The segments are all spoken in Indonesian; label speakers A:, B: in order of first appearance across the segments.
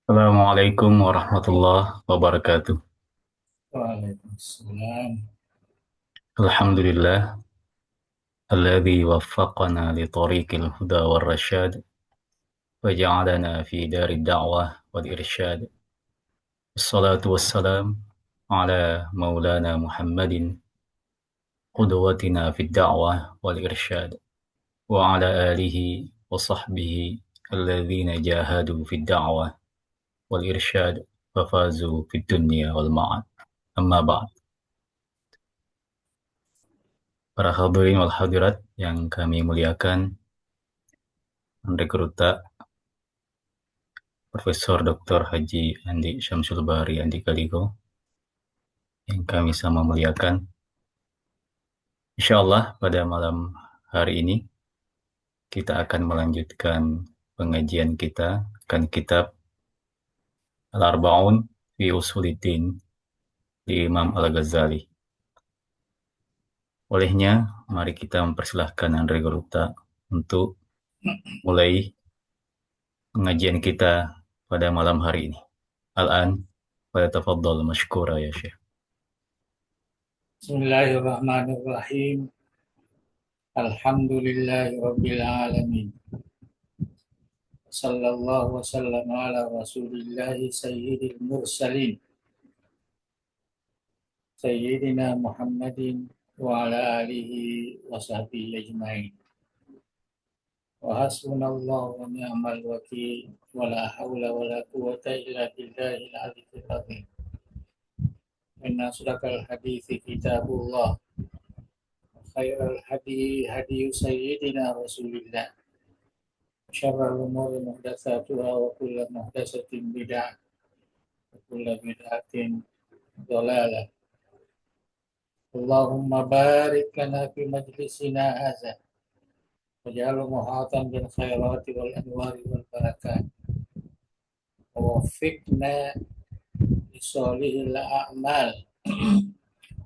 A: Assalamualaikum warahmatullahi wabarakatuh.
B: Waalaikumsalam.
A: Alhamdulillah, alladzi waffaqana li tariqil huda wal rasyad, wa ja'alana fi darid da'wah wal irsyad. Wassalatu wassalam ala maulana Muhammadin, qudwatina fid da'wah wal irsyad, wa ala alihi wa sahbihi alladzina jahadu fid da'wah wal irsyad, wa fazu fid dunya wal ma'ad. Amma ba'd. Para hadirin wal hadirat yang kami muliakan, Rekruta Profesor Dr. Haji Andi Syamsul Bahri Andi Kaliko yang kami sama muliakan. Insyaallah pada malam hari ini kita akan melanjutkan pengajian kita akan kitab Al-Arba'un fi Usuluddin di Imam Al-Ghazali. Olehnya, mari kita mempersilahkan Andre Garuta untuk mulai pengajian kita pada malam hari ini. Al-an, pada tafadhal masykura ya Syekh.
B: Bismillahirrahmanirrahim. Alhamdulillahi rabbil alamin. Sallallahu wasallam ala rasulillahi sayyidil mursalin. Sayyidina Muhammadin wa ala alihi wa sahbihi ajma'in. Wa hasbunallahu wa ni'mal wakil. Wa la hawla wa la quwata illa billahil aliyyil azim. Inna asdaqal hadithi kitabullah. Khairul hadi hadi sayyidina Rasulillah. Syarrul umuri muhdatsatuha wa kullu muhdatsatin bid'ah wa kullu bid'atin dhalalah. Allahumma barik lana fi majlisina hadza waj'alhu muhatan bil khairati wal anwari wal barakat. Wa waffiqna li solihil a'mal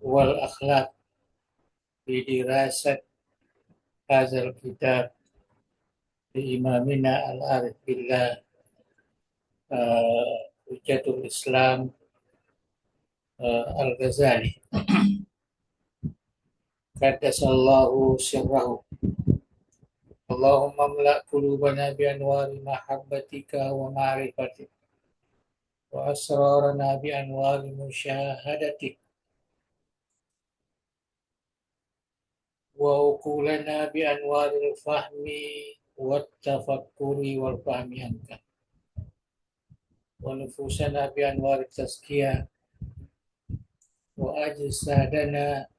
B: wal akhlaq fi dirasat hadzal kitab li imamina al-arif billah Hujjatul Islam Al-Ghazali. Qaddasallahu sirrahu. Allahumma mla' qulubana bi anwari mahabbatika wa ma'rifatik wa asrarana bi anwari musyahadatik wa uqulana bi anwari al-fahmi wat tafakkuri wal fahmi anka wa nufusana bi anwari tazkiyah wa ajsadana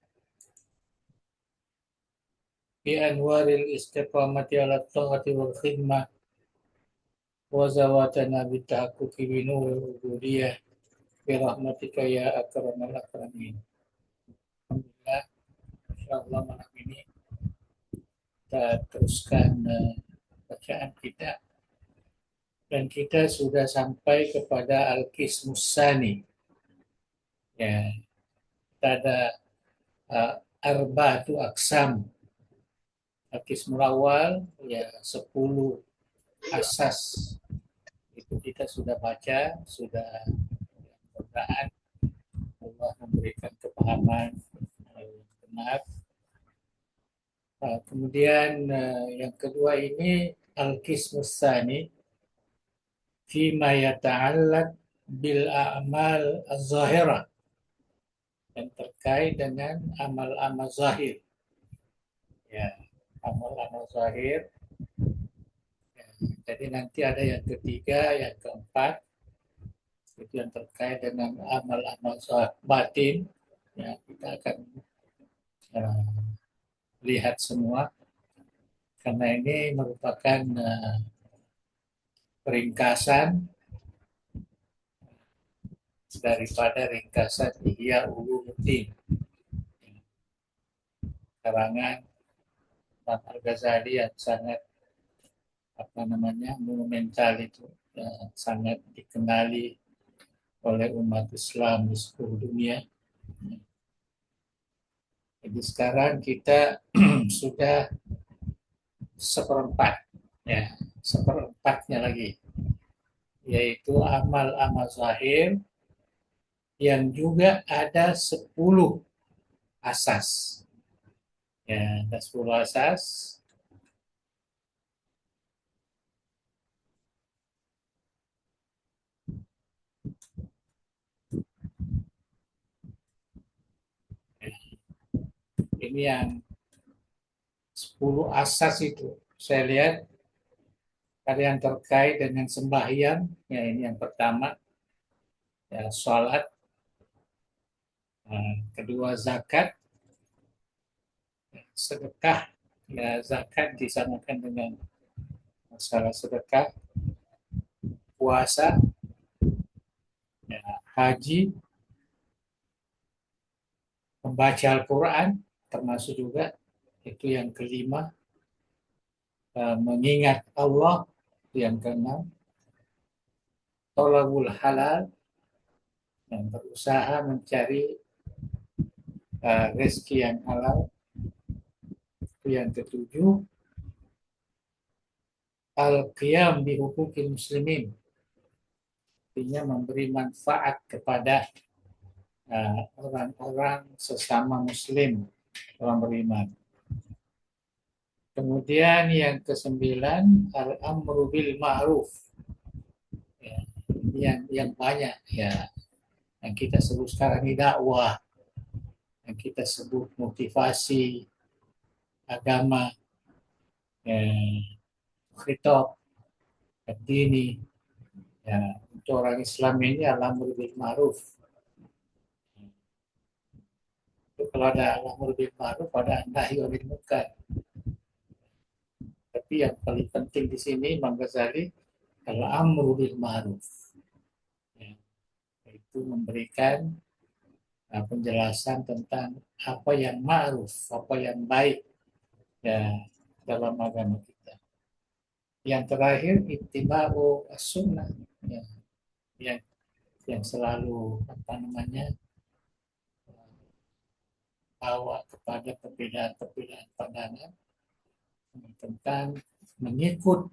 B: bi anwaril istiqamati ala taati wal khidmah wa zawatana bi tahaqquqi bi nuril ubudiyah bi rahmatika ya akramal akramin. Alhamdulillah, insyaallah malam ini kita teruskan bacaan kita dan kita sudah sampai kepada Al-Qismus Tsani. Ya, kita ada arba'atu aqsam. Al-Qismul awal ya 10 asas. Itu kita sudah baca, sudah mudah-mudahan Allah memberikan kepahaman yang benar. Kemudian yang kedua ini Al-Qismus Tsani fima yata'allaq bil a'mal az-zahirah, yang terkait dengan amal-amal zahir. Ya, amal-amal zahir. Ya, jadi nanti ada yang ketiga, yang keempat, itu yang terkait dengan amal-amal batin. Ya, kita akan lihat semua karena ini merupakan ringkasan daripada ringkasan Ihya Ulumuddin, karangan Imam Al-Ghazali yang sangat monumental itu, sangat dikenali oleh umat Islam di seluruh dunia. Jadi sekarang kita sudah seperempat, ya, seperempatnya lagi. yaitu amal-amal zahir yang juga ada 10 asas. Ya, ada 10 asas. Ini yang 10 asas itu. Saya lihat ada yang terkait dengan sembahyang. Ya, ini yang pertama. Ya, sholat. Kedua, zakat. Sedekah. Ya, zakat disamakan dengan masalah sedekah. Puasa. Ya, haji. Membaca Al-Quran. Termasuk juga. Itu yang kelima. Mengingat Allah. Yang keenam. Tolabul halal. Yang berusaha mencari rezeki yang halal. Itu yang ketujuh. Al-qiyam bi huquqil muslimin. Artinya memberi manfaat kepada orang-orang sesama muslim, orang beriman. Kemudian yang kesembilan, al-amru bil ma'ruf. Ya, yang banyak ya, yang kita sebut sekarang ini dakwah, yang kita sebut motivasi agama, khitab, dini. Ya, untuk orang Islam ini al-amru bil ma'ruf. Itu kalau ada al-amru bil ma'ruf, ada nahi anil munkar. Tapi yang paling penting di sini Imam Ghazali al-amru bil ma'ruf. Ya, itu memberikan penjelasan tentang apa yang ma'ruf, apa yang baik ya dalam agama kita. Yang terakhir ittiba'u as-sunnah, ya, yang yang selalu apa namanya bawa kepada perbedaan-perbedaan pandangan tentang mengikut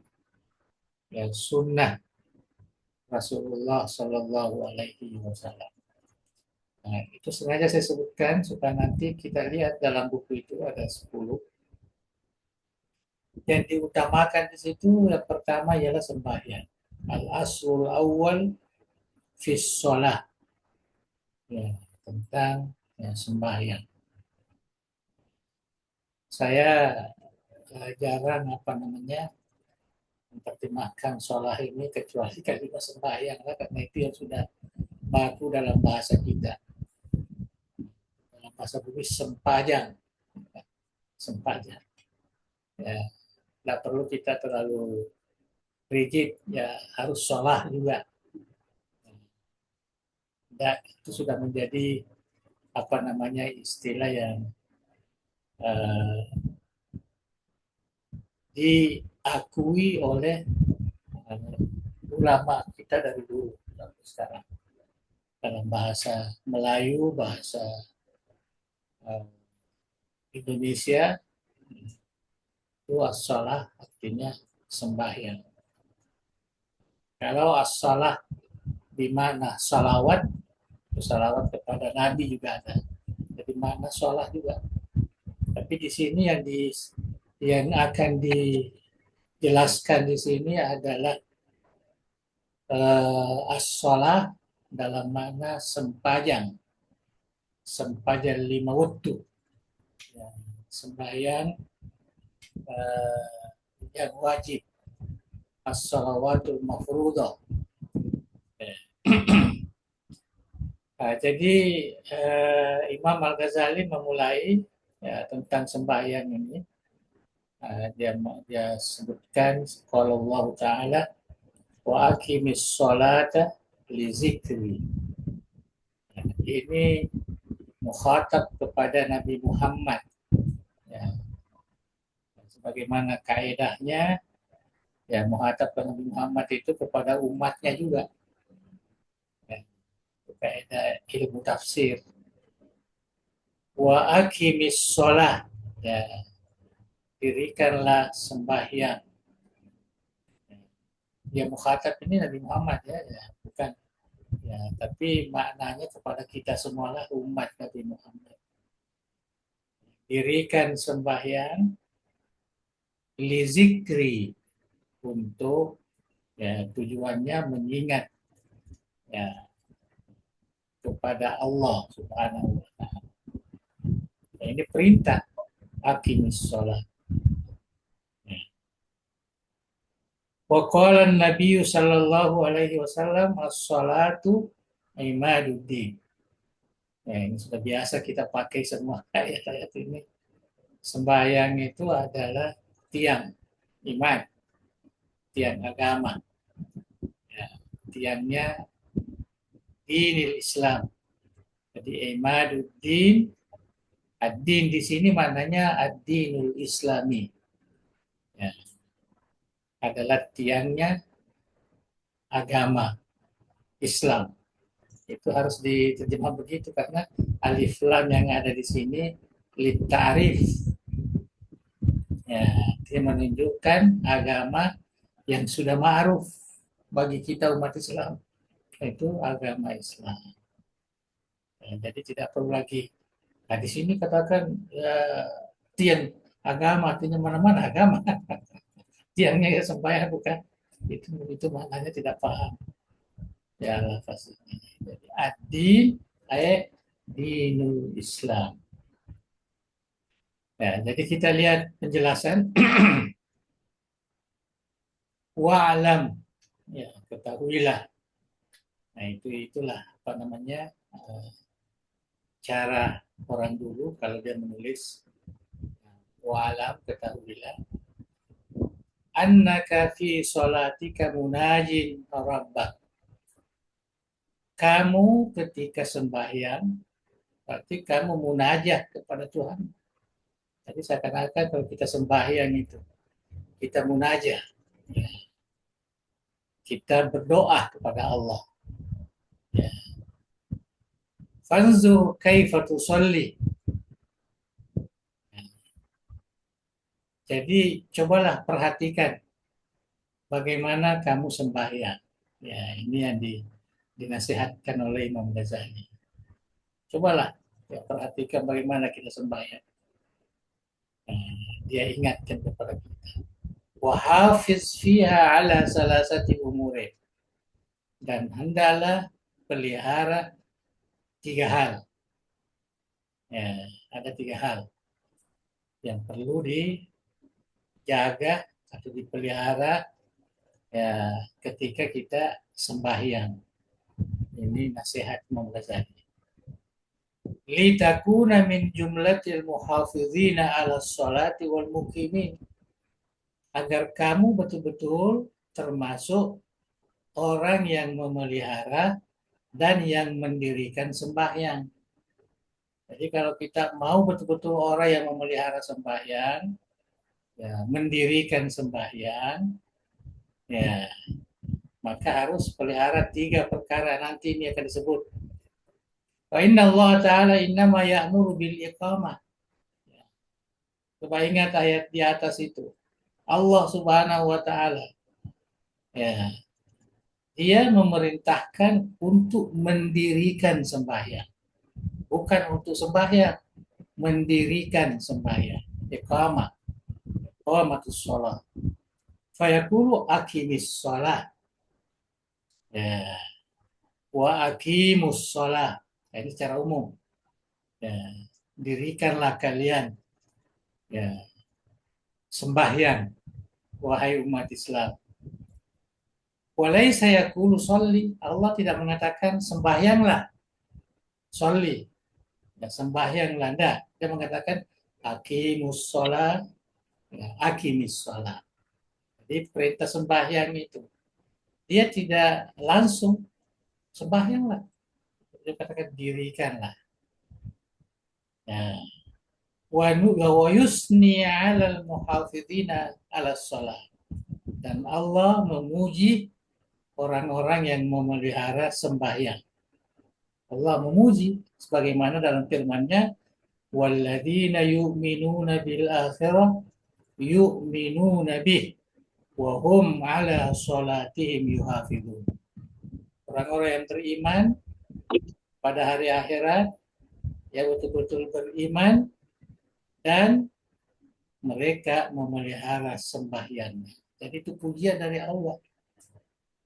B: ya, sunnah Rasulullah Shallallahu Alaihi Wasallam. Nah, itu sengaja saya sebutkan supaya nanti kita lihat dalam buku itu ada 10. Yang diutamakan di situ yang pertama ialah sembahyang. Al-aslul awal fis sholah. Ya, tentang ya, sembahyang. Saya jarang apa namanya mempertimbangkan sholah ini kecuali ketika sembahyang, karena itu yang sudah baku dalam bahasa kita. Dalam bahasa Bugis sempajang, sempajang. Ya, tidak perlu kita terlalu rigid, ya harus sholah juga. Dan itu sudah menjadi apa namanya istilah yang uh, diakui oleh uh, ulama kita dari dulu sampai sekarang. Dalam bahasa Melayu, bahasa uh, Indonesia, itu as-salah artinya sembahyang. Kalau as-salah di mana salawat, salawat kepada Nabi juga ada. Jadi mana sholat juga. Tapi di sini yang akan dijelaskan di sini adalah as-sholah dalam makna sempajang, sempajang 5 waktu, ya, sembahyang yang wajib, as-shalawatul mafruḍah. Ya. Nah, jadi Imam Al-Ghazali memulai ya, tentang sembahyang ini. Dia sebutkan kalau Allah Ta'ala wa aqimis sholata li zikri. Nah, ini mukhatab kepada Nabi Muhammad. Ya. Sebagaimana kaedahnya, ya mukhatab Nabi Muhammad itu kepada umatnya juga. Ya. Kaedah ilmu tafsir. Wa aqimis sholah. Ya. Dirikanlah sembahyang. Ya mukhatab ini Nabi Muhammad ya, ya bukan ya, tapi maknanya kepada kita semualah umat Nabi Muhammad. Dirikan sembahyang li zikri, untuk ya tujuannya mengingat ya kepada Allah Subhanahu wa taala. Ya, ini perintah aqimis sholat. Ya. Wa qala Nabi sallallahu alaihi wasallam as-salatu imaduddin. Ya, ini sudah biasa kita pakai semua ayat-ayat ini. Sembahyang itu adalah tiang iman, tiang agama. Ya, tiangnya dinil Islam. Jadi imaduddin, ad-din di sini maknanya ad-dinul Islami. Ya, adalah tiangnya agama Islam. Itu harus diterjemah begitu karena alif lam yang ada di sini litarif. Ya, dia menunjukkan agama yang sudah ma'ruf bagi kita umat Islam, itu agama Islam. Ya, jadi tidak perlu lagi. Nah, di sini katakan ya, tiang agama, artinya mana-mana agama. Tiangnya ya sembahyang bukan. Itu maknanya tidak paham. Ya, lafaz ini. Jadi ad-din ayat dinul Islam. Ya, jadi kita lihat penjelasan wa'lam, ya ketahuilah. Nah, itulah apa namanya cara orang dulu kalau dia menulis wa'lam, ketahuilah annaka fi sholatika munajin rabbak. Kamu ketika sembahyang berarti kamu munajat kepada Tuhan. Jadi seakan-akan kalau kita sembahyang itu kita munajat, ya. Kita berdoa kepada Allah. Ya. Fanzur kaifa tusalli. Jadi cobalah perhatikan bagaimana kamu sembahyang. Ya, ini yang dinasihatkan oleh Imam Ghazali. Cobalah ya, perhatikan bagaimana kita sembahyang. Dia ingatkan kepada kita. Wahafiz fiha ala salasati umurin. Dan hendaklah pelihara 3 hal. Ya, ada 3 hal yang perlu dijaga atau dipelihara ya ketika kita sembahyang. Ini nasihat Imam Ghazali. Litakuna min jumlatil muhafizina ala sholati wal muqimin. Agar kamu betul-betul termasuk orang yang memelihara dan yang mendirikan sembahyang. Jadi kalau kita mau betul-betul orang yang memelihara sembahyang, ya, mendirikan sembahyang, ya, maka harus pelihara 3 perkara, nanti ini akan disebut. Wa inna Allah Ta'ala innama ya'muru bil iqamah. Coba ingat ayat di atas itu. Allah Subhanahu wa Ta'ala, ya, dia memerintahkan untuk mendirikan sembahyang, bukan untuk sembahyang, mendirikan sembahyang. Iqamah, iqamatus shalah. Fayaqulu aqimis shalah. Ya, wa aqimus shalah. Ini secara umum. Ya, dirikanlah kalian ya sembahyang, wahai umat Islam. Walaysa yaqulu sholli. Allah tidak mengatakan sembahyanglah, sholli. Ya, sembahyanglah. Enggak. Dia mengatakan aqimus shalah, ya, aqimis shalah. Jadi perintah sembahyang itu. Dia tidak langsung sembahyanglah. Dia katakan dirikanlah. Ya. Wa yusni 'alal muhafizina 'alas shalah. Dan Allah memuji orang-orang yang memelihara sembahyang. Allah memuji sebagaimana dalam firman-Nya, walladzina yu'minuna bil akhirah yu'minuna bih wa hum ala sholatihim yuhafidun. Orang-orang yang beriman pada hari akhirat, yang betul-betul beriman, dan mereka memelihara sembahyangnya. Jadi itu pujian dari Allah.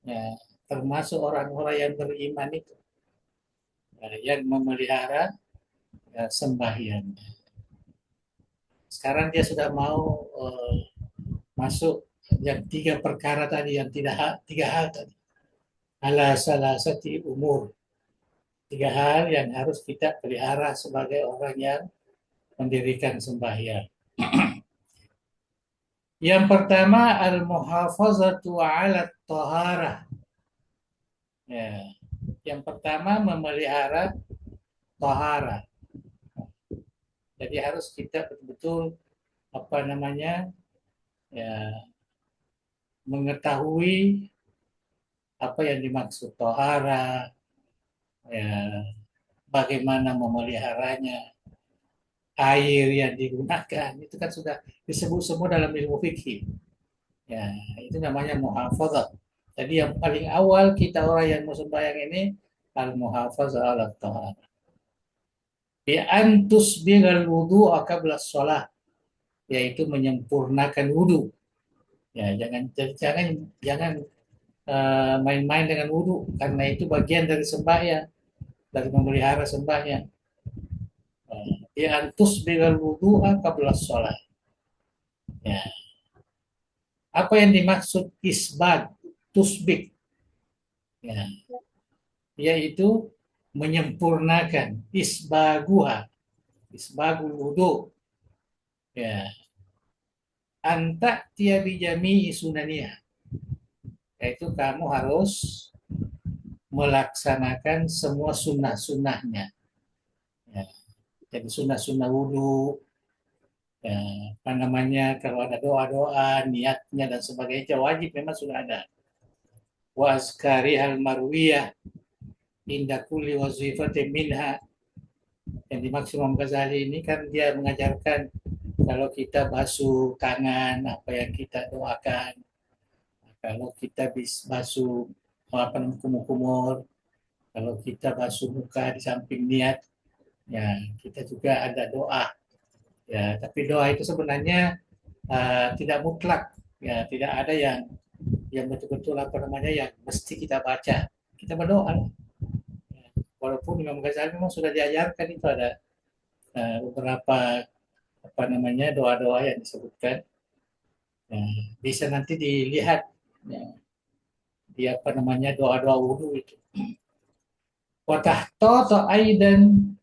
B: Ya, termasuk orang-orang yang beriman itu, ya, yang memelihara ya, sembahyangnya. Sekarang dia sudah mau masuk yang tiga perkara tadi, yang tidak tiga hal tadi. Ala salasati umur. Tiga hal yang harus kita pelihara sebagai orang yang mendirikan sembahyang. Yang pertama al-muhafazatu 'ala taharah. Ya. Yang pertama memelihara taharah. Jadi harus kita betul-betul apa namanya ya mengetahui apa yang dimaksud taharah, ya, bagaimana memeliharanya, air yang digunakan itu kan sudah disebut semua dalam ilmu fikih. Ya, itu namanya muhafazah. Jadi yang paling awal kita orang yang mau sembahyang ini al-muhafazah ala taharah. Bi antus bigal wudu qabla shalah, yaitu menyempurnakan wudu. Ya, jangan main-main dengan wudu karena itu bagian dari sembahyang, dari memelihara sembahyang. Bi antus bigal wudu qabla shalah. Ya. Apa yang dimaksud isbag, tusbik? Ya, yaitu menyempurnakan isbaguha, isbagul wudu. Ya, anta tiabi jami sunaniha, yaitu kamu harus melaksanakan semua sunnah-sunnahnya. Ya, jadi sunnah-sunnah wudhu, ya, apa namanya, kalau ada doa-doa, niatnya dan sebagainya wajib memang sudah ada. Wa azkari al marwiyah inda kulli wazifatin minha. Yang dimaksud Imam Ghazali ini kan dia mengajarkan kalau kita basuh tangan apa yang kita doakan, kalau kita basuh apa namanya kumur-kumur, kalau kita basuh muka di samping niat, ya kita juga ada doa. Ya, tapi doa itu sebenarnya tidak mutlak, ya tidak ada yang betul-betul apa namanya yang mesti kita baca. Kita berdoa. Ya, walaupun Imam Ghazali memang sudah diajarkan itu ada beberapa apa namanya doa-doa yang disebutkan. Ya, bisa nanti dilihat ya, di apa namanya doa-doa wudhu itu. Wa tahtata aidan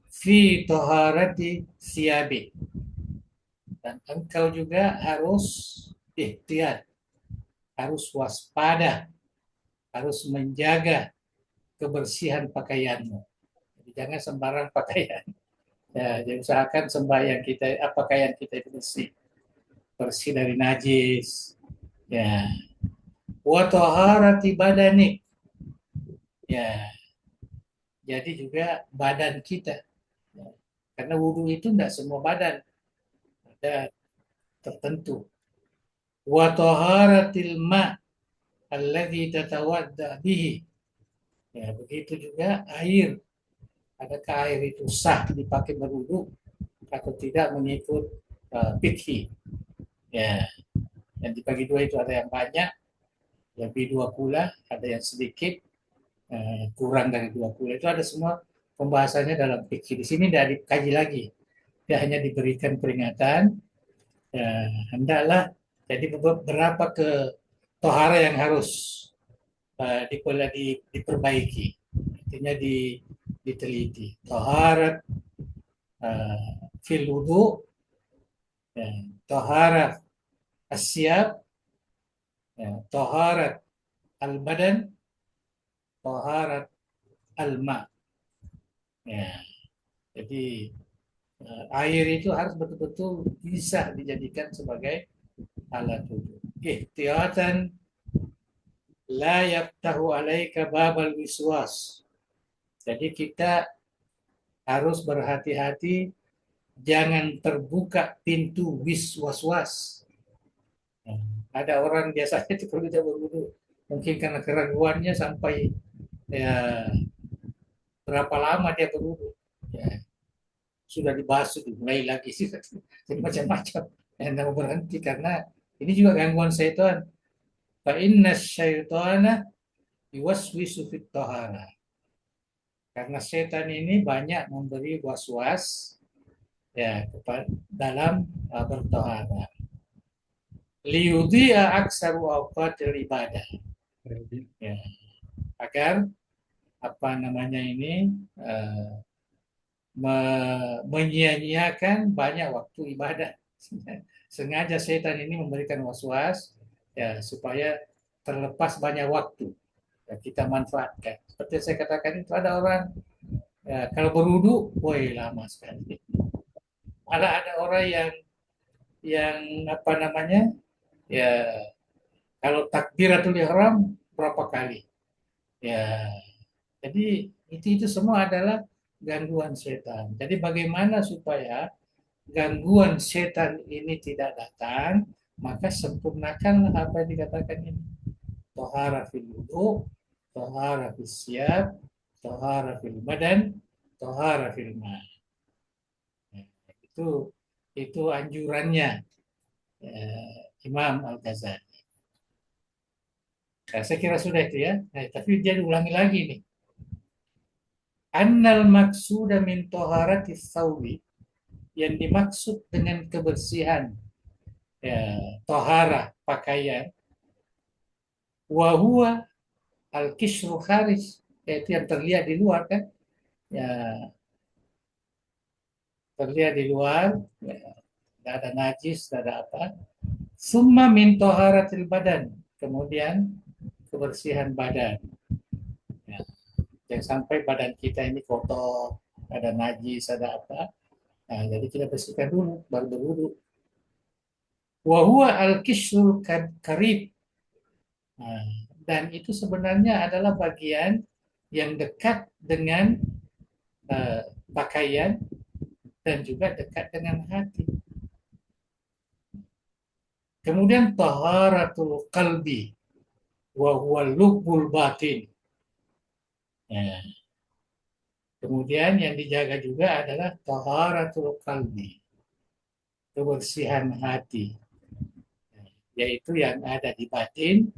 B: fi taharati siyabi. Dan engkau juga harus ikhtiar, harus waspada, harus menjaga kebersihan pakaianmu. Jadi jangan sembarang pakaian. Ya, jadi usahakan sembahyang kita, pakaian kita itu bersih, bersih dari najis. Ya, wa taharati badanik. Ya, jadi juga badan kita. Ya, karena wudhu itu tidak semua badan, ada tertentu. Wa taharatil ma alladhi tatawadda bihi. Ya, begitu juga air. Adakah air itu sah dipakai berwudhu atau tidak mengikut fikih? Ya, yang dibagi dua itu ada yang banyak, lebih 20, ada yang sedikit, kurang dari 20. Itu ada semua pembahasannya dalam fikih. Di sini tidak dikaji lagi. Dia hanya diberikan peringatan, ya, hendaklah jadi beberapa ke tohara yang harus diperbaiki, artinya diteliti. Toharat fil wudu, ya, toharat asyab, ya, toharat al badan, toharat al ma. Ya, jadi air itu harus betul-betul bisa dijadikan sebagai alat wudhu. Ihtiyatan la yaftahu alaika babal wiswas. Jadi kita harus berhati-hati jangan terbuka pintu wiswas-was. Ada orang biasanya itu kalau dia berwudu, mungkin karena keraguannya sampai ya berapa lama dia berwudu, ya, sudah dibasuh, dimulai lagi sih, jadi macam-macam. Yang tidak mau berhenti karena ini juga gangguan syaitan. Fa inna syaitana yuwaswisu fit tahara. Karena setan ini banyak memberi was-was ya dalam bertohara. Liyudhi'a aksaru awqatil ibadah. Ya, agar apa namanya ini menyia-nyiakan banyak waktu ibadah. Sengaja setan ini memberikan was-was ya supaya terlepas banyak waktu ya, kita manfaatkan. Seperti saya katakan itu ada orang ya, kalau berwudu, woi lama sekali. Malah ada orang yang apa namanya ya kalau takbiratul ihram berapa kali ya, jadi itu semua adalah gangguan setan. Jadi bagaimana supaya gangguan setan ini tidak datang, maka sempurnakan apa yang dikatakan ini. Tohara fil wudu, tohara fil siap, tohara fil badan, tohara fil ma. Nah, itu anjurannya Imam Al-Ghazali. Nah, saya kira sudah itu ya. Nah, tapi dia diulangi lagi nih. Annal maksuda min toharati thawbi, yang dimaksud dengan kebersihan ya, tohara pakaian, wahua al kishru kharij, yaitu yang terlihat di luar kan, ya terlihat di luar, ya, tidak ada najis, tidak ada apa. Summa min toharatil badan, kemudian kebersihan badan. Ya, jangan sampai badan kita ini kotor, ada najis, ada apa. Nah, jadi kita bersihkan dulu, baru berwudu. Wahua al kishru karib. Nah, dan itu sebenarnya adalah bagian yang dekat dengan pakaian dan juga dekat dengan hati. Kemudian taharatul qalbi wa huwa lubbul batin. Ya. Kemudian yang dijaga juga adalah taharatul qalbi, kebersihan hati, yaitu yang ada di batin.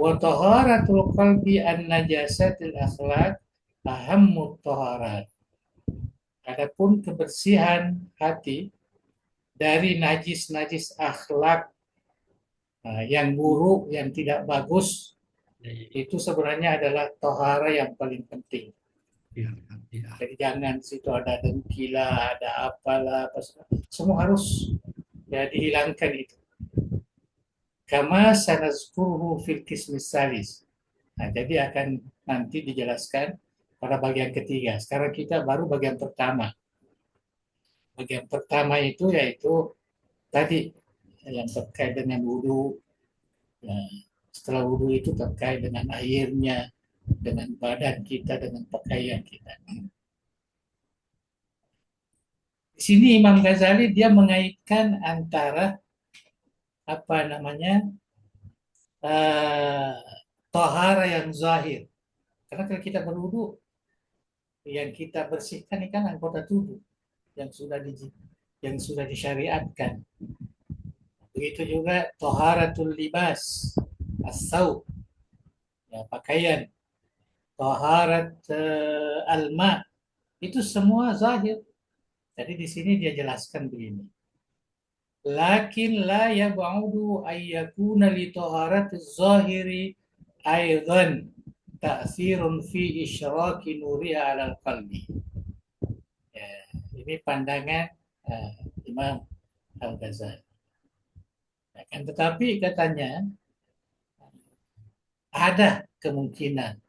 B: Wa taharatul qalbi an najasatil akhlaq ahammut taharat. Adapun kebersihan hati dari najis-najis akhlak yang buruk, yang tidak bagus, itu sebenarnya adalah tohara yang paling penting. Ya, ya. Jadi jangan situ ada dengkilah, ada apalah, apa, semua harus ya dihilangkan itu. Kama sanazkuruhu fil qismis salis. Nah, jadi akan nanti dijelaskan pada bagian ketiga. Sekarang kita baru bagian pertama. Bagian pertama itu yaitu tadi yang terkait dengan wudhu. Ya, setelah wudhu itu terkait dengan airnya, dengan badan kita, dengan pakaian kita. Di sini Imam Ghazali dia mengaitkan antara apa namanya uh, tohara yang zahir. Karena kalau kita berwudhu, yang kita bersihkan ini kan anggota tubuh yang sudah disyariatkan. Begitu juga toharatul libas, as-saub, ya, pakaian, toharat alma, itu semua zahir. Jadi di sini dia jelaskan begini. Lakin la yab'udu ayyakuna li toharat zahiri aidan ta'thirun fi isyraki nuriha alal qalbi. Ya, ini pandangan Imam Al-Ghazali. Akan tetapi katanya ada kemungkinan,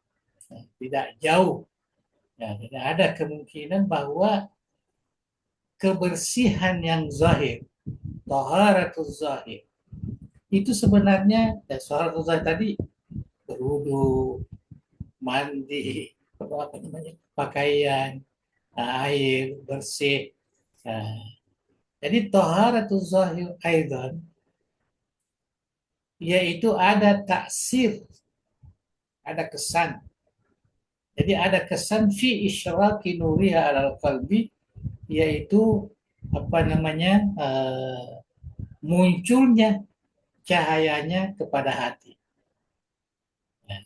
B: tidak jauh, ya, tidak ada kemungkinan bahwa kebersihan yang zahir, taharatul zahir, itu sebenarnya ya, taharatul zahir tadi berwudu, mandi, apa namanya, pakaian, air bersih. Nah, jadi taharatul zahir aidan yaitu ada taksir, ada kesan. Jadi ada kesan fi isyraqi nuriha alal qalbi, yaitu apa namanya, munculnya cahayanya kepada hati. Nah,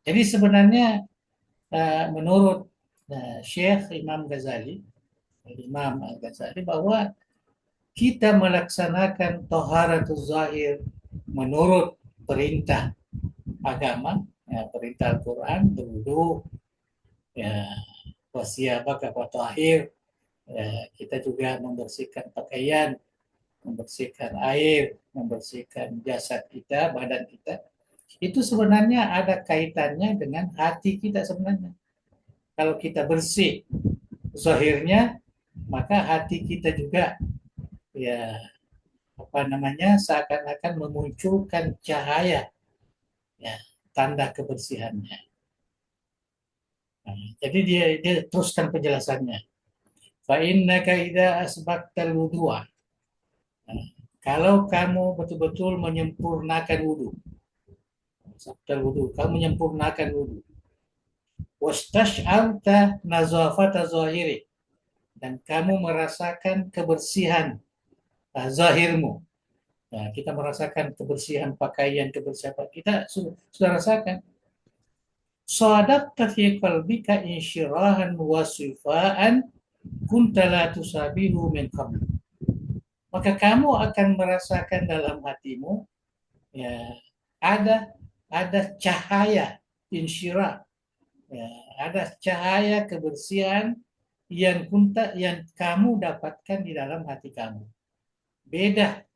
B: jadi sebenarnya menurut Syekh Imam Ghazali, Imam Al-Ghazali, bahwa kita melaksanakan taharatul zahir menurut perintah agama, ya, perintah Al-Quran, berwudu, ya, wasiyabaka fatahir, ya, kita juga membersihkan pakaian, membersihkan air, membersihkan jasad kita, badan kita. Itu sebenarnya ada kaitannya dengan hati kita sebenarnya. Kalau kita bersih zahirnya, maka hati kita juga, ya, apa namanya, seakan-akan memunculkan cahaya, ya, tanda kebersihannya. Nah, jadi dia teruskan penjelasannya. Fa innaka idza asbaqtal wudu'a. Nah, kalau kamu betul-betul menyempurnakan wudu, asbaqtal wudu, kamu menyempurnakan wudu. Wastash'arta nazafata zahiri, dan kamu merasakan kebersihan zahirmu. Nah, kita merasakan kebersihan pakaian, kebersihan kita sudah rasakan. Sadaqta fi qalbika insyirahan wa sifaan kunta la tusabihu min qabl. Maka kamu akan merasakan dalam hatimu, ya, ada ada cahaya insyirah, ya, ada cahaya kebersihan yang kamu dapatkan di dalam hati kamu. Beda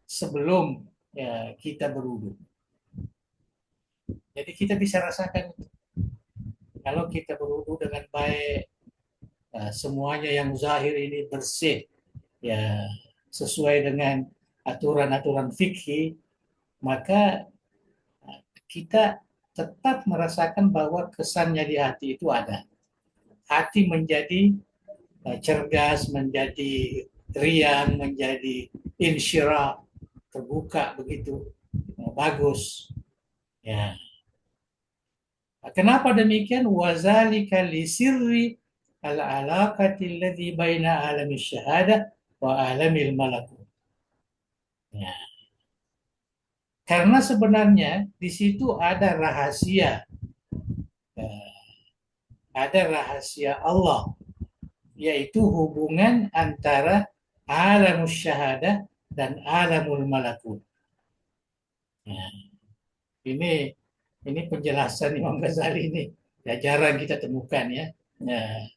B: sebelum, ya, kita berwudu. Jadi kita bisa rasakan kalau kita berwudu dengan baik, semuanya yang zahir ini bersih, ya, sesuai dengan aturan-aturan fikih, maka kita tetap merasakan bahwa kesannya di hati itu ada. Hati menjadi cerdas, menjadi riang, menjadi insyirah, terbuka begitu, bagus. Ya. Kenapa demikian? Wazalika li sirri al-alaqati alladhi baina alami syahadah wa alamil malakut. Ya. Karena sebenarnya di situ ada rahasia Allah, yaitu hubungan antara alam syahadah dan alamul malakut. Ya. Ini penjelasan Imam Ghazali ini, ya, jarang kita temukan, ya. Ya,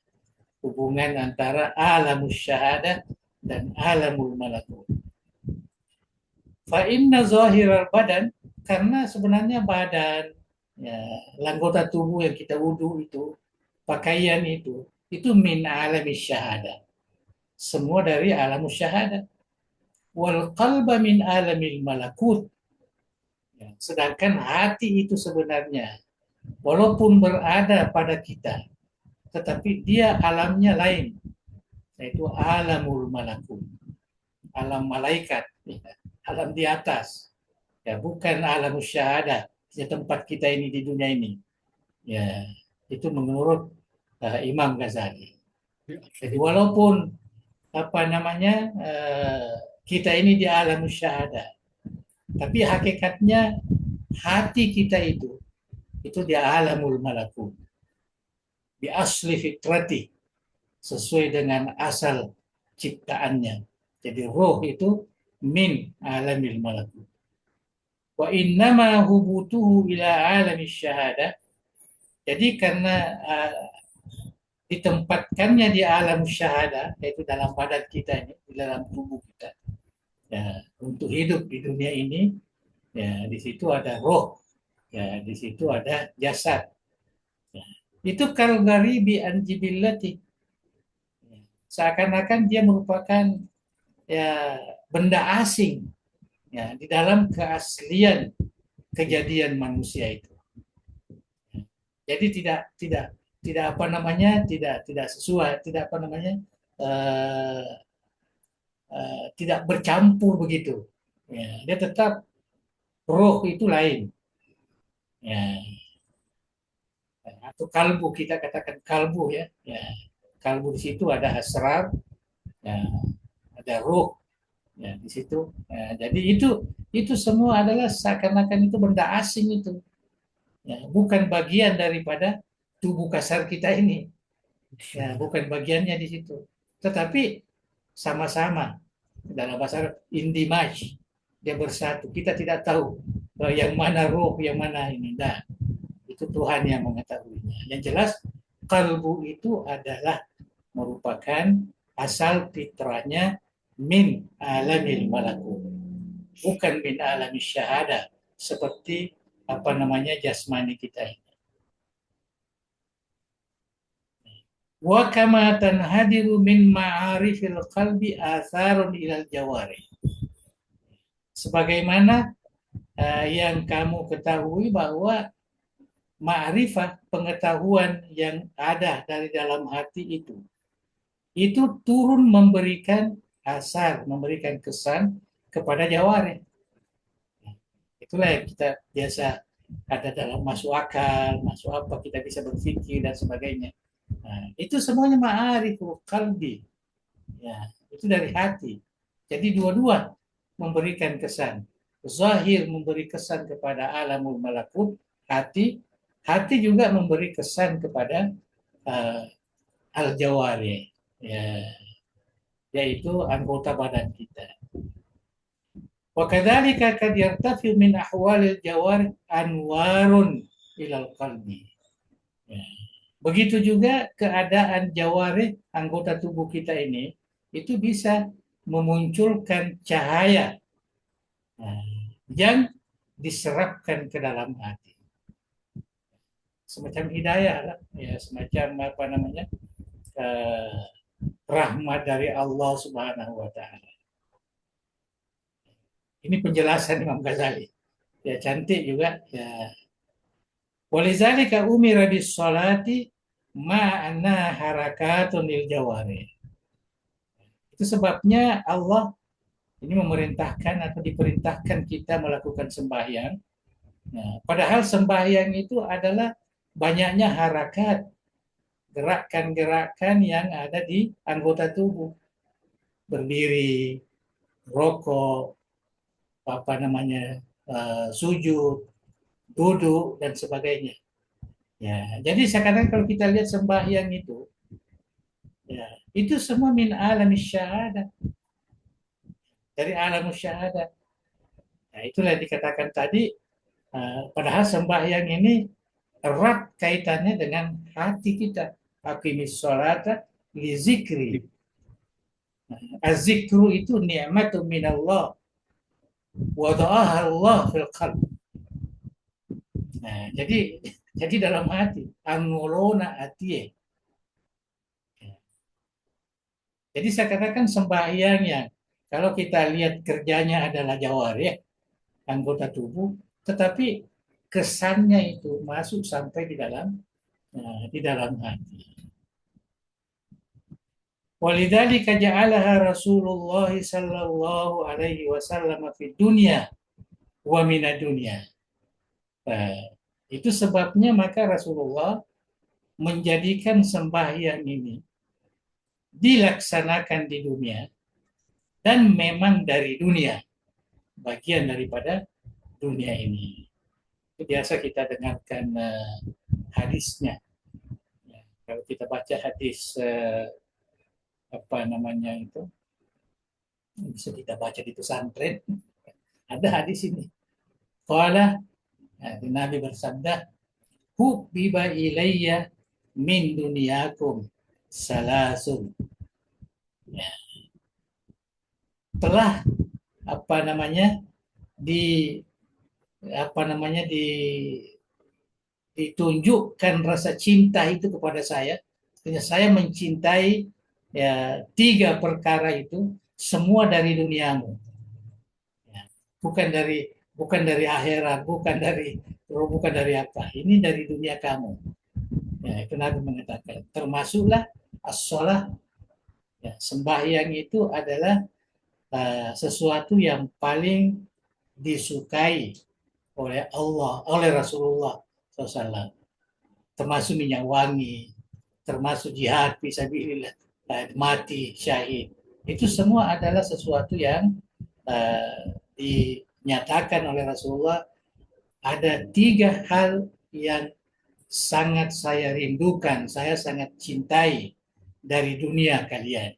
B: hubungan antara alam syahadah dan alamul malakut. Fa inna zahiral badan, karena sebenarnya badan, ya, anggota tubuh yang kita wudu itu, pakaian itu min alami syahadah. Semua dari alam syahadah. Wal qalba min alamil malakut. Ya, sedangkan hati itu sebenarnya, walaupun berada pada kita, tetapi dia alamnya lain, yaitu alamul malakut, alam malaikat, ya, alam di atas, ya, bukan alam syahadah, di tempat kita ini di dunia ini. Ya, itu menurut Imam Ghazali. Jadi walaupun apa namanya, kita ini di alam syahadah, tapi hakikatnya hati kita itu di alamul malakut, di asli fitrati, sesuai dengan asal ciptaannya. Jadi roh itu min alamil malakut. Wa innama hubutuhu ila alami syahadah. Jadi karena ditempatkannya di alam syahadah, yaitu dalam badan kita ini, di dalam tubuh kita, ya, untuk hidup di dunia ini, ya, di situ ada roh, ya, di situ ada jasad. Ya. Itu kalgaribi anjibillati. Seakan-akan dia merupakan, ya, benda asing, ya, di dalam keaslian kejadian manusia itu. Jadi tidak apa namanya, tidak sesuai, tidak apa namanya, tidak bercampur begitu. Ya, dia tetap Roh itu lain. Ya, atau kalbu, kita katakan kalbu ya. Ya, kalbu di situ ada hasrat, ya, ada roh ya di situ. Ya, jadi itu semua adalah seakan-akan itu benda asing itu. Ya, bukan bagian daripada tubuh kasar kita ini. Ya, bukan bagiannya di situ. Tetapi sama-sama dalam bahasa Arab indimaj, dia bersatu. Kita tidak tahu yang mana roh, yang mana ini. Nah, itu Tuhan yang mengetahuinya. Yang jelas kalbu itu adalah merupakan asal fitrahnya min alamil malakut, bukan min alamis syahada seperti apa namanya jasmani kita ini. Wa kama tanhadiru min ma'arifil qalbi atharun ilal jawari. Sebagaimana yang kamu ketahui bahwa ma'rifah, pengetahuan yang ada dari dalam hati itu turun memberikan asar, memberikan kesan kepada jawari. Itulah yang kita biasa ada dalam masuk akal, masuk apa, kita bisa berpikir dan sebagainya. Nah, itu semuanya ma'ariful qalbi. Ya, itu dari hati. Jadi dua-dua memberikan kesan. Zahir memberi kesan kepada alamul malakut, hati. Hati juga memberi kesan kepada uh, al-jawari, ya, yaitu anggota badan kita. Wa kadzalika kad yartafi min ahwalil jawari anwarun ilal qalbi. Ya. Begitu juga keadaan jawari anggota tubuh kita ini itu bisa memunculkan cahaya, nah, yang diserapkan ke dalam hati. Semacam hidayah lah, ya, semacam apa namanya eh, rahmat dari Allah Subhanahu Wa Taala. Ini penjelasan Imam Ghazali. Ya cantik juga. Ya. Walizalika umira bis salati ma'ana harakatun lil jawari. Itu sebabnya Allah ini memerintahkan atau diperintahkan kita melakukan sembahyang. Nah, padahal sembahyang itu adalah banyaknya harakat, gerakan-gerakan yang ada di anggota tubuh. Berdiri, rokok, apa namanya, sujud, duduk dan sebagainya. Ya, jadi sekarang kalau kita lihat sembahyang itu, ya, itu semua min alam syahadah, dari alam syahadah. Nah, itulah yang dikatakan tadi, padahal sembahyang ini erat kaitannya dengan hati kita. Aqimis sholata li zikri. Az-zikru itu ni'matu minallah. Wada'aha Allah fil qalb. Nah, jadi dalam hati, angolona atie. Jadi saya katakan sembahyang yang kalau kita lihat kerjanya adalah jawari, ya, anggota tubuh, tetapi kesannya itu masuk sampai di dalam hati. Walidzalika ja'alaha Rasulullah sallallahu alaihi wasallam fi dunya wa minad dunya. Nah, itu sebabnya maka Rasulullah menjadikan sembahyang ini dilaksanakan di dunia dan memang dari dunia, bagian daripada dunia ini. Itu biasa kita dengarkan hadisnya. Ya, kalau kita baca hadis apa namanya itu, bisa kita baca di pesantren. Ada hadis ini. Qala, Nabi bersabda, hubbiba ilayya min dunyakum salasun. Ya, telah apa namanya di apa namanya ditunjukkan rasa cinta itu kepada saya. Saya mencintai ya tiga perkara itu semua dari duniamu. Ya, bukan dari akhirat, bukan dari apa. Ini dari dunia kamu. Ya, itu Nabi mengatakan. Termasuklah as-shalah. Ya, sembahyang itu adalah sesuatu yang paling disukai oleh Allah, oleh Rasulullah SAW, termasuk minyak wangi, termasuk jihad fisabilillah, mati syahid. Itu semua adalah sesuatu yang dinyatakan oleh Rasulullah. Ada tiga hal yang sangat saya rindukan, saya sangat cintai dari dunia kalian.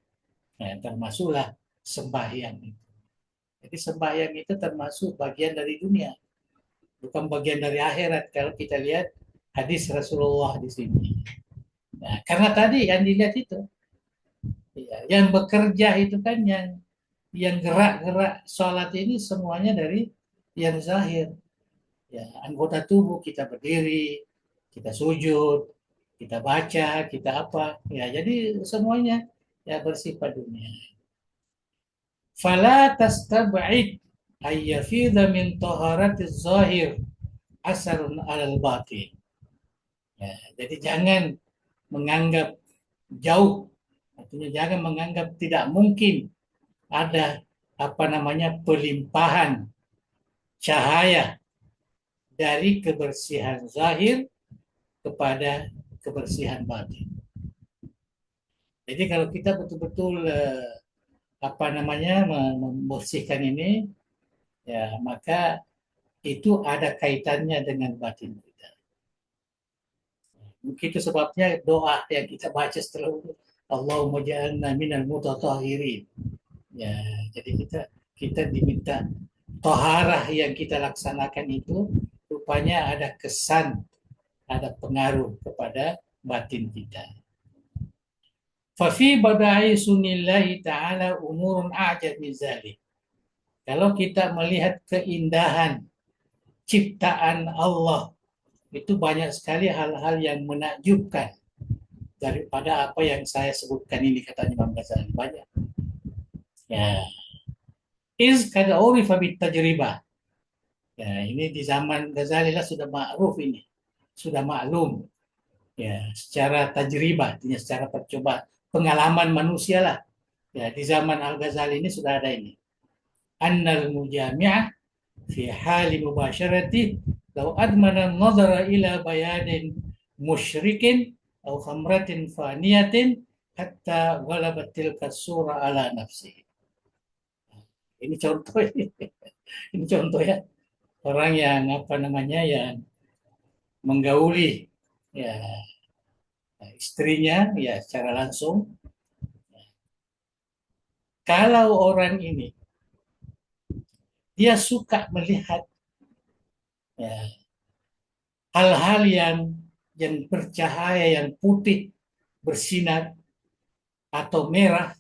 B: Nah, termasuklah sembahyang. Jadi sembahyang itu termasuk bagian dari dunia, bukan bagian dari akhirat. Kalau kita lihat hadis Rasulullah di sini. Nah, karena tadi yang dilihat itu, ya, yang bekerja itu kan yang gerak-gerak sholat ini semuanya dari yang zahir. Ya, anggota tubuh kita berdiri, kita sujud, kita baca, kita apa. Ya, jadi semuanya ya bersifat dunia. Fala tastab'id ayyafidha min taharatiz zahir asarun alal batin. Ya, jadi jangan menganggap jauh, artinya jangan menganggap tidak mungkin ada apa namanya pelimpahan cahaya dari kebersihan zahir kepada kebersihan batin. Jadi kalau kita betul-betul apa namanya membersihkan ini, ya maka itu ada kaitannya dengan batin kita. Mungkin itu sebabnya doa yang kita baca setelah itu, Allahumma ja'alna minal mutatahhirin. Ya, jadi kita diminta toharah yang kita laksanakan itu rupanya ada kesan, ada pengaruh kepada batin kita. Fafi badai sunillahi ta'ala umurun a'jab min zalik. Kalau kita melihat keindahan ciptaan Allah, itu banyak sekali hal-hal yang menakjubkan daripada apa yang saya sebutkan ini, katanya Imam Ghazali. Banyak. Ya, iz kada urifa bit tajribah. Ya, ini di zaman Ghazali lah sudah ma'ruf ini. Sudah maklum. Ya, secara tajribah, artinya secara percobaan, pengalaman manusia lah. Ya, di zaman Al-Ghazali ini sudah ada ini. Annal mujami'ah fi hali mubasharati law admana nazara ila bayanin musyrikin atau khamratin faniyatin hatta ghalabat tilka sura ala nafsi. Ini contoh ini. Ini contoh ya, orang yang apa namanya yang menggauli ya istrinya ya secara langsung. Kalau orang ini dia suka melihat ya, hal-hal yang bercahaya, yang putih, bersinar atau merah,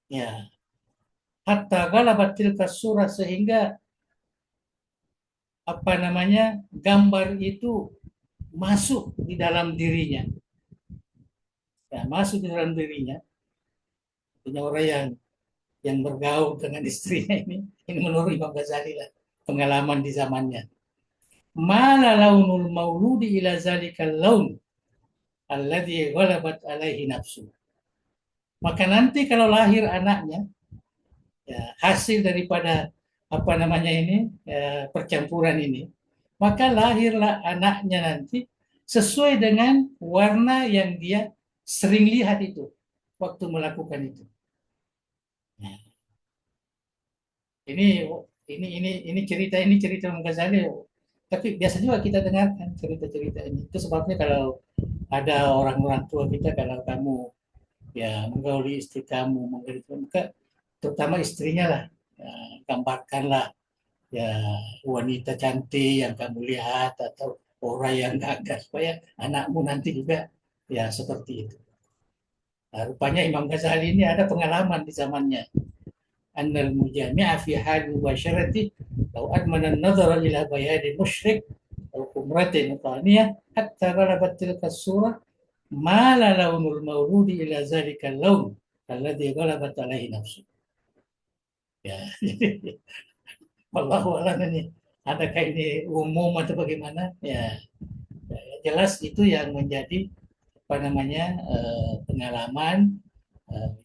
B: ya hatta galabat tilka surah, sehingga apa namanya gambar itu masuk di dalam dirinya, ya masuk di dalam dirinya. Punya orang yang bergaul dengan istrinya ini menurut Imam Ghazali lah, pengalaman di zamannya. Mala launul mauludi ila zalikal laun alladhi ghalabat alaihi nafsu. Maka nanti kalau lahir anaknya, ya, hasil daripada apa namanya ini ya, percampuran ini, maka lahirlah anaknya nanti sesuai dengan warna yang dia sering lihat itu waktu melakukan itu. Nah, ini ini cerita Imam Ghazali. Tapi biasa juga kita dengarkan cerita-cerita ini. Itu sebabnya kalau ada orang-orang tua kita, kalau kamu ya menggauli istri kamu, maka terutama istrinya lah, ya, gambarkanlah ya wanita cantik yang kamu lihat atau orang yang gagah supaya anakmu nanti juga ya seperti itu. Nah, rupanya Imam Ghazali ini ada pengalaman di zamannya. Annal mujami'a fi hal mubasyarati law admana an-nazara ila bayadi musyrik aw kumratin thaniyah hatta ghalabat tilka surah ma la launul mauludi ila zalika laun alladhi ghalabat alaihi nafsu. Ya, wallahu a'lam ini. Adakah ini umum atau bagaimana? Ya, jelas itu yang menjadi apa namanya pengalaman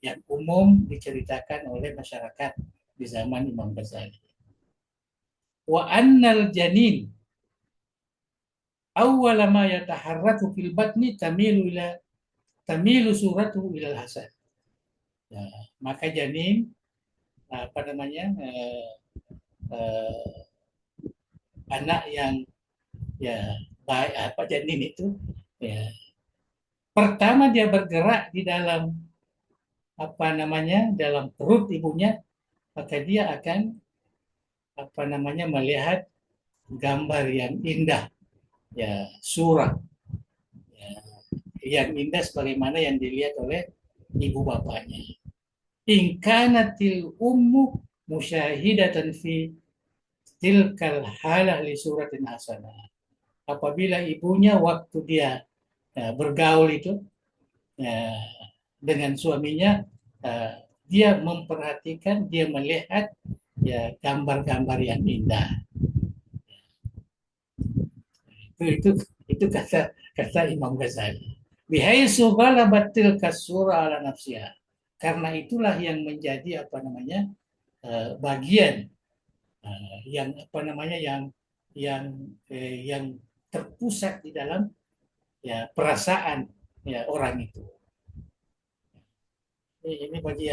B: yang umum diceritakan oleh masyarakat di zaman Imam Ghazali. wa annal janin awwala ma yataharraku fil batni tamilu suratuhu ilal hasan. Ya, maka janin apa namanya eh, anak yang ya baik apa janin itu ya pertama dia bergerak di dalam apa namanya dalam perut ibunya, maka dia akan apa namanya melihat gambar yang indah, ya surah ya, yang indah sebagaimana yang dilihat oleh ibu bapaknya. Ingkanatil ummu musyahidatan fi tilkal halah li suratin hasanah. Apabila ibunya waktu dia ya, bergaul itu ya, dengan suaminya, uh, dia memperhatikan, dia melihat ya gambar-gambar yang indah. Itu kata kata Imam Ghazali. Bihaisu ghalabatil kasura ala nafsiha. Karena itulah yang menjadi apa namanya bagian yang apa namanya yang terpusat di dalam ya perasaan ya orang itu. Ini bagi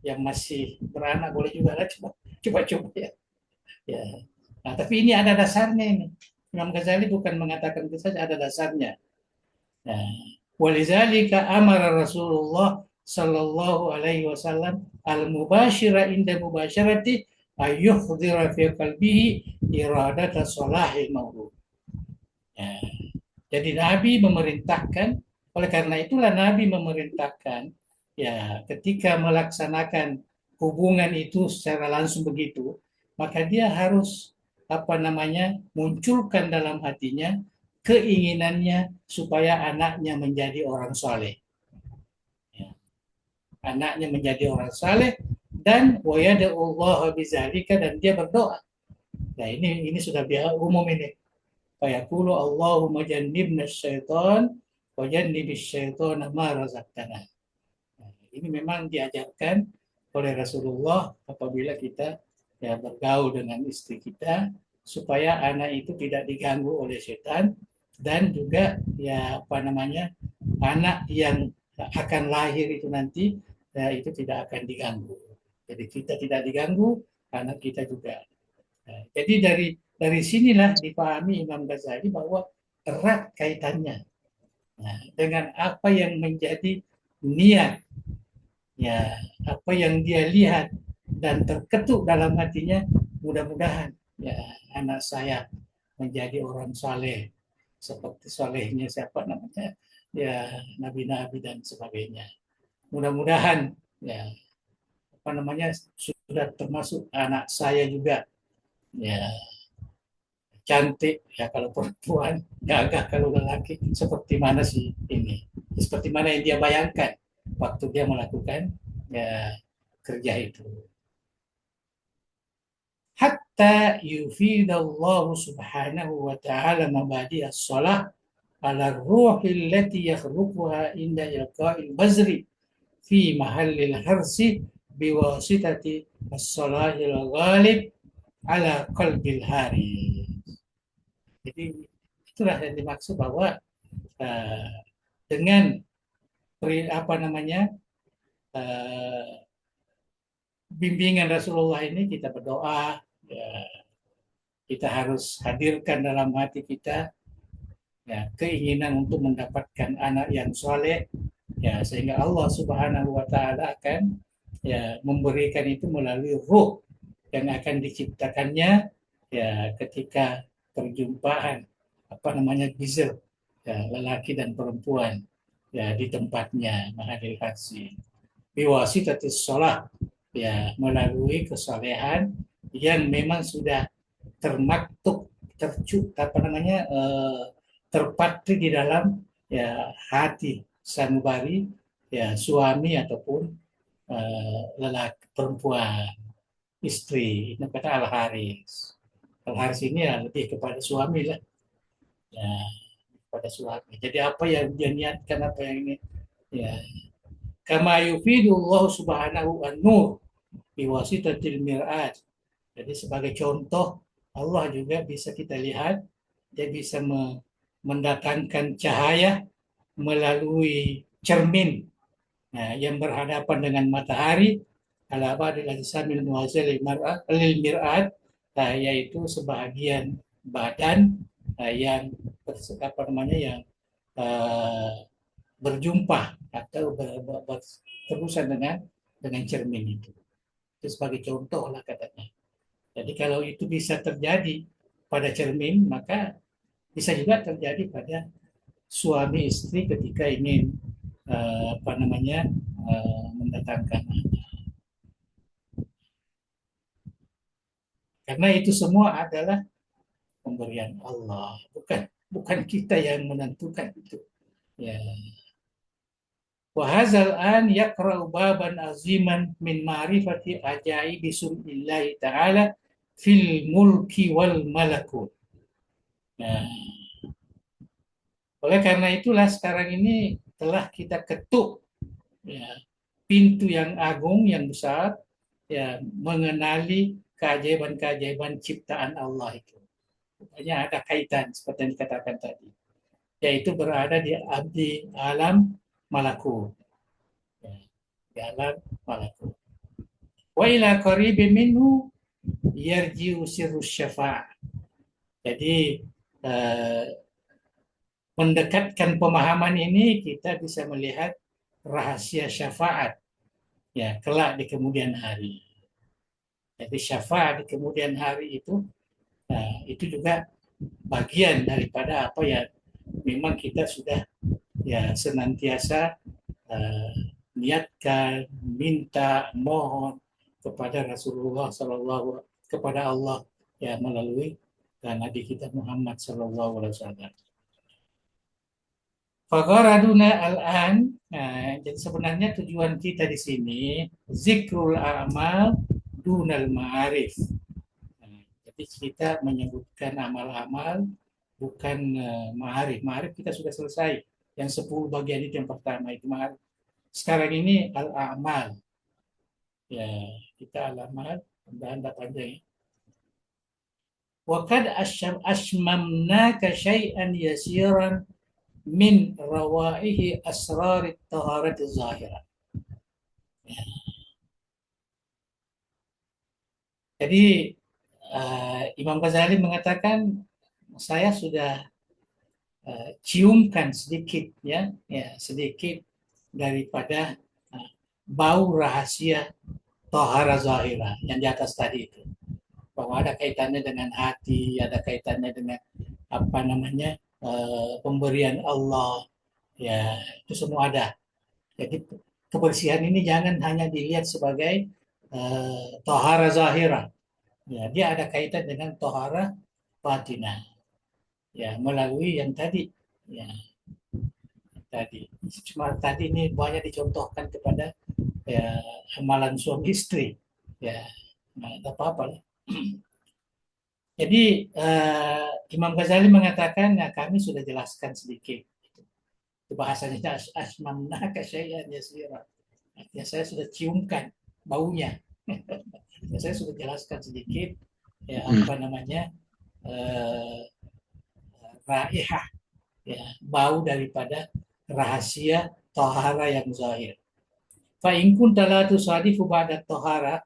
B: yang masih beranak boleh juga lah coba ya. Ya. Nah, tapi ini ada dasarnya ini. Imam Ghazali bukan mengatakan itu saja, ada dasarnya. Nah, walizalika amara Rasulullah sallallahu alaihi wasallam al-mubashira inda mubasharati ayyuhdira fi qalbihi iradata salahil maulud. Ya. Jadi Nabi memerintahkan, oleh karena itulah Nabi memerintahkan ya ketika melaksanakan hubungan itu secara langsung begitu, maka dia harus apa namanya munculkan dalam hatinya keinginannya supaya anaknya menjadi orang soleh. Ya. Anaknya menjadi orang soleh dan wayada'ullah bizalika dan dia berdoa. Nah ini sudah biasa umum ini. Fayaqulu Allahumma jannibna syaitan wa jannibis syaitana ma razaqtana. Nah, ini memang diajarkan oleh Rasulullah apabila kita ya bergaul dengan istri kita supaya anak itu tidak diganggu oleh setan dan juga ya apa namanya anak yang akan lahir itu nanti ya, itu tidak akan diganggu. Jadi kita tidak diganggu, anak kita juga. Nah, jadi dari sinilah dipahami Imam Ghazali bahwa erat kaitannya nah, dengan apa yang menjadi niat, ya apa yang dia lihat dan terketuk dalam hatinya, mudah-mudahan ya anak saya menjadi orang saleh seperti salehnya siapa namanya ya nabi-nabi dan sebagainya. Mudah-mudahan ya apa namanya sudah termasuk anak saya juga ya cantik ya kalau perempuan, gagah kalau lelaki, seperti mana sih ini, seperti mana yang dia bayangkan waktu dia melakukan ya kerja itu. Hatta yufidallahu subhanahu wa ta'ala mabadi as-salah ala ruhi allati yakhluquha inda ilqa'il bazri fi mahallil harsi biwasitati as-salahil ghalib ala qalbil hari. Jadi itulah yang dimaksud bahwa uh, dengan apa namanya uh, bimbingan Rasulullah ini kita berdoa, ya, kita harus hadirkan dalam hati kita ya keinginan untuk mendapatkan anak yang soleh, ya sehingga Allah Subhanahu Wa Taala akan ya memberikan itu melalui ruh yang akan diciptakannya ya ketika perjumpaan apa namanya bizel ya, lelaki dan perempuan ya di tempatnya mahadil haji biwasitatis sholat ya melalui kesalehan yang memang sudah termaktub apa namanya terpatri di dalam ya hati sanubari ya suami ataupun lelaki perempuan istri ini kata Al Haris. Al Haris ini ya lebih kepada suami lah ya kepada suami. Jadi apa yang dia niatkan apa yang ini ya kama yufidu Allah subhanahu an nur biwasitatil mir'at. Jadi sebagai contoh Allah juga bisa kita lihat, dia bisa mendatangkan cahaya melalui cermin yang berhadapan dengan matahari. Yaitu sebahagian badan yang apa namanya yang uh, berjumpa atau berurusan dengan cermin itu. Itu sebagai contoh lah katanya. Jadi kalau itu bisa terjadi pada cermin, maka bisa juga terjadi pada suami istri ketika ingin apa namanya mendatangkan. Karena itu semua adalah pemberian Allah, bukan bukan kita yang menentukan itu. Ya. Wahazal an yaqra'u baban aziman min ma'rifati ajaibi sunnillahi ta'ala fil mulki wal malakut. Nah, oleh karena itulah sekarang ini telah kita ketuk ya, pintu yang agung yang besar ya mengenali keajaiban-keajaiban ciptaan Allah itu. Pokoknya ada kaitan seperti yang dikatakan tadi, yaitu berada di alam malakut. Ya, di alam malakut. Wa ila qaribin minhu yarji'u sirru syafa'ah. Jadi eh, mendekatkan pemahaman ini kita bisa melihat rahasia syafaat ya kelak di kemudian hari. Jadi syafaat di kemudian hari itu juga bagian daripada apa ya memang kita sudah ya senantiasa uh, niatkan, minta, mohon kepada Rasulullah Sallallahu kepada Allah ya melalui Nabi kita Muhammad Sallallahu Alaihi Wasallam. Fagharaduna al-an, nah, jadi sebenarnya tujuan kita di sini zikrul amal dunal ma'arif. Nah, jadi kita menyebutkan amal-amal bukan ma'arif. Ma'arif kita sudah selesai. Yang 10 bagian itu yang pertama itu ma'arif. Sekarang ini al-amal. Ya, kita al-amal dan panjang. Wa kad ashmamnaka syai'an yasiran min rawaihi asrar taharat zahirah. Jadi Imam Ghazali mengatakan saya sudah ciumkan sedikit ya sedikit daripada bau rahasia tahara zahirah yang di atas tadi itu, bahwa ada kaitannya dengan hati, ada kaitannya dengan apa namanya pemberian Allah, ya itu semua ada. Jadi kebersihan ini jangan hanya dilihat sebagai tohara zahirah, ya dia ada kaitan dengan tohara batinah, ya melalui yang tadi, ya tadi. Cuma tadi ini banyak dicontohkan kepada ya amalan suami istri, ya nggak ada apa-apa lah. Jadi Imam Ghazali mengatakan, nah, kami sudah jelaskan sedikit. Itu bahasanya asmamna kasyai'an yasira. Artinya saya sudah ciumkan baunya. Saya sudah jelaskan sedikit ya apa namanya raihah ya bau daripada rahasia tohara yang zahir. Fa in kunta la tusadifu ba'da tohara.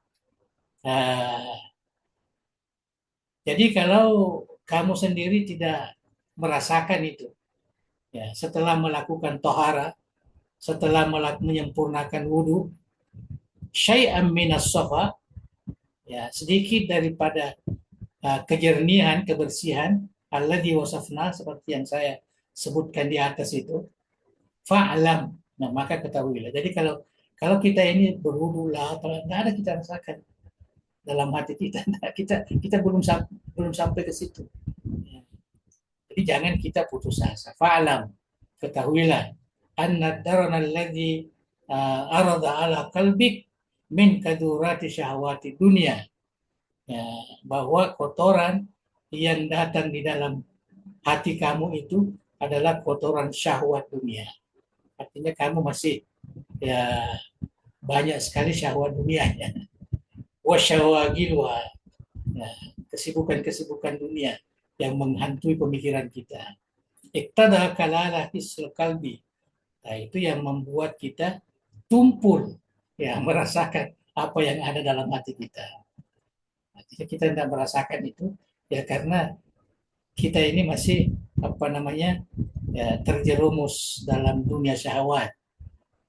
B: Jadi kalau kamu sendiri tidak merasakan itu, ya setelah melakukan tohara, setelah menyempurnakan wudhu, syai'am minas safa, ya sedikit daripada kejernihan, kebersihan, alladzi wasafna seperti yang saya sebutkan di atas itu, fa'lam, nah maka ketahuilah. Jadi kalau kita ini berwudhu lah, nggak ada kita rasakan dalam hati kita, kita belum sampai ke situ. Jadi jangan kita putus asa. Fa'lam, ketahuilah, anna darana alladzi arada ala qalbik min kadurati syahwati dunia. Ya, bahwa kotoran yang datang di dalam hati kamu itu adalah kotoran syahwat dunia. Artinya kamu masih ya banyak sekali syahwat dunianya. Wasyawagilwa. Nah, kesibukan-kesibukan dunia yang menghantui pemikiran kita. Iktada kalalah hisul kalbi. Nah, itu yang membuat kita tumpul, ya, merasakan apa yang ada dalam hati kita. Artinya kita tidak merasakan itu, ya karena kita ini masih apa namanya, ya, terjerumus dalam dunia syahwat,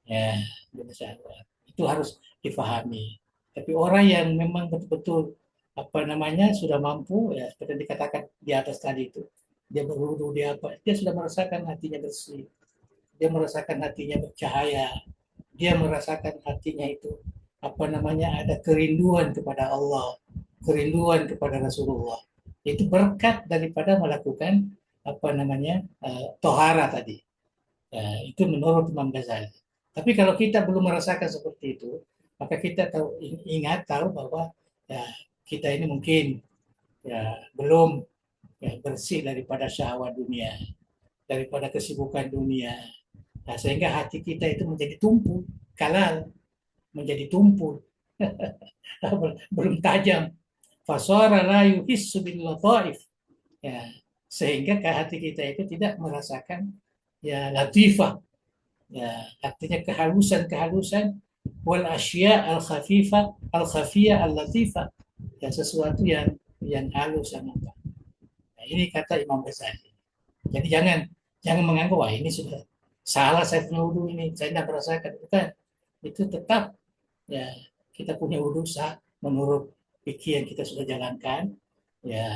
B: ya, dunia syahwat. Itu harus difahami. Tapi orang yang memang betul-betul apa namanya sudah mampu, ya seperti dikatakan di atas tadi itu, dia berwudu, dia apa, dia sudah merasakan hatinya bersih, dia merasakan hatinya bercahaya, dia merasakan hatinya itu apa namanya ada kerinduan kepada Allah, kerinduan kepada Rasulullah. Itu berkat daripada melakukan apa namanya tohara tadi. Ya, itu menurut Imam Ghazali. Tapi kalau kita belum merasakan seperti itu, maka kita tahu, ingat tahu bahwa ya, kita ini mungkin ya belum ya, bersih daripada syahwat dunia, daripada kesibukan dunia. Nah, sehingga hati kita itu menjadi tumpul, kalal, menjadi tumpul, belum tajam. Fasara la yuhissu bil lataif. Ya, sehingga ke hati kita itu tidak merasakan ya latifah, ya artinya kehalusan-kehalusan, wal asya al khafifah al khafiyah al latifah, ya sesuatu yang halus yang apa. Nah, ini kata Imam Ghazali. Jadi jangan menganggap wah ini sudah salah saya punya wudhu ini, saya tidak merasakan. Bukan, itu tetap ya kita punya wudhu sah menurut fikih yang kita sudah jalankan, ya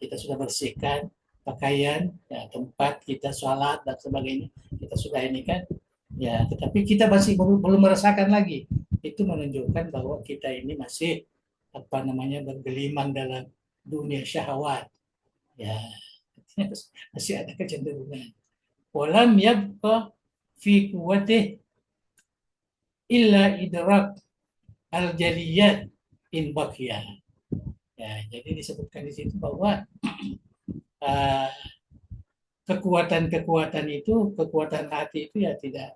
B: kita sudah bersihkan pakaian, ya, tempat kita sholat dan sebagainya kita sudah ini kan, ya tetapi kita masih belum merasakan lagi. Itu menunjukkan bahwa kita ini masih apa namanya bergelimang dalam dunia syahwat, ya masih ada kecenderungan. Walam yabqa fi kuwatih illa idrak al-jaliyat in baqiya. Ya, jadi disebutkan di situ bahwa uh, kekuatan-kekuatan itu, kekuatan hati itu ya tidak,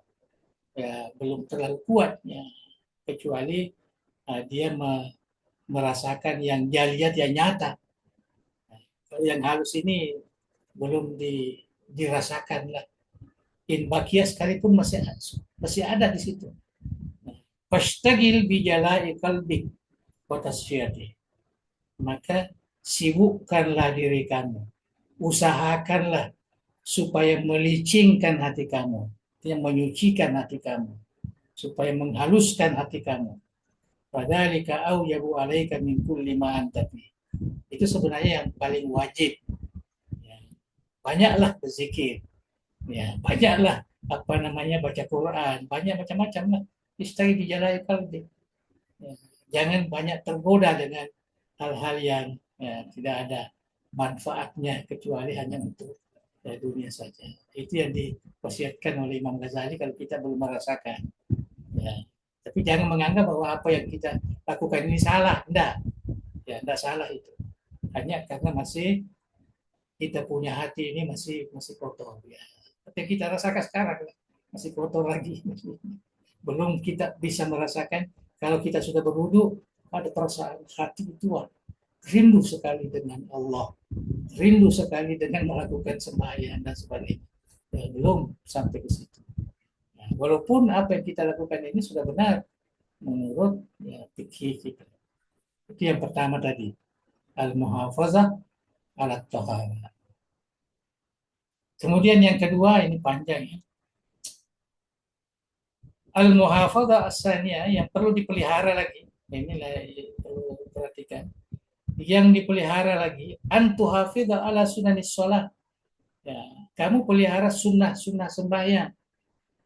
B: ya belum terlalu kuat, ya kecuali dia merasakan yang jaliyat yang nyata. Kalau yang halus ini belum dirasakan lah. In bakia sekalipun masih ada di situ. Fashtagil bijala'i qalbik wa tasfiyati. Maka sibukkanlah diri kamu. Usahakanlah supaya melicingkan hati kamu, yang menyucikan hati kamu, supaya menghaluskan hati kamu. Fadzalika aujabu alaika min kulli ma anta fi. Itu sebenarnya yang paling wajib. Ya. Banyaklah berzikir, ya banyaklah apa namanya baca Quran, banyak macam-macam lah. Istari dijalai kalbi. Ya. Jangan banyak tergoda dengan hal-hal yang ya, tidak ada manfaatnya kecuali hanya untuk ya, dunia saja. Itu yang diwasiatkan oleh Imam Ghazali kalau kita belum merasakan. Ya. Tapi jangan menganggap bahwa apa yang kita lakukan ini salah. Tidak. Ya, tidak salah itu. Hanya karena masih kita punya hati ini masih kotor. Ya. Tapi kita rasakan sekarang masih kotor lagi. Belum kita bisa merasakan kalau kita sudah berwudu ada perasaan hati itu rindu sekali dengan Allah, rindu sekali dengan melakukan sembahyang dan sebagainya. Ya, belum sampai ke situ. Nah, walaupun apa yang kita lakukan ini sudah benar menurut ya, fikih kita. Itu yang pertama tadi, al-muhafazah ala taharah. Kemudian yang kedua ini panjang ya. Al-muhafazah asalnya yang perlu dipelihara lagi. Inilah perlu perhatikan. Yang dipelihara lagi antuhafidha ala sunanis sholat. Ya, kamu pelihara sunnah-sunnah sembahyang.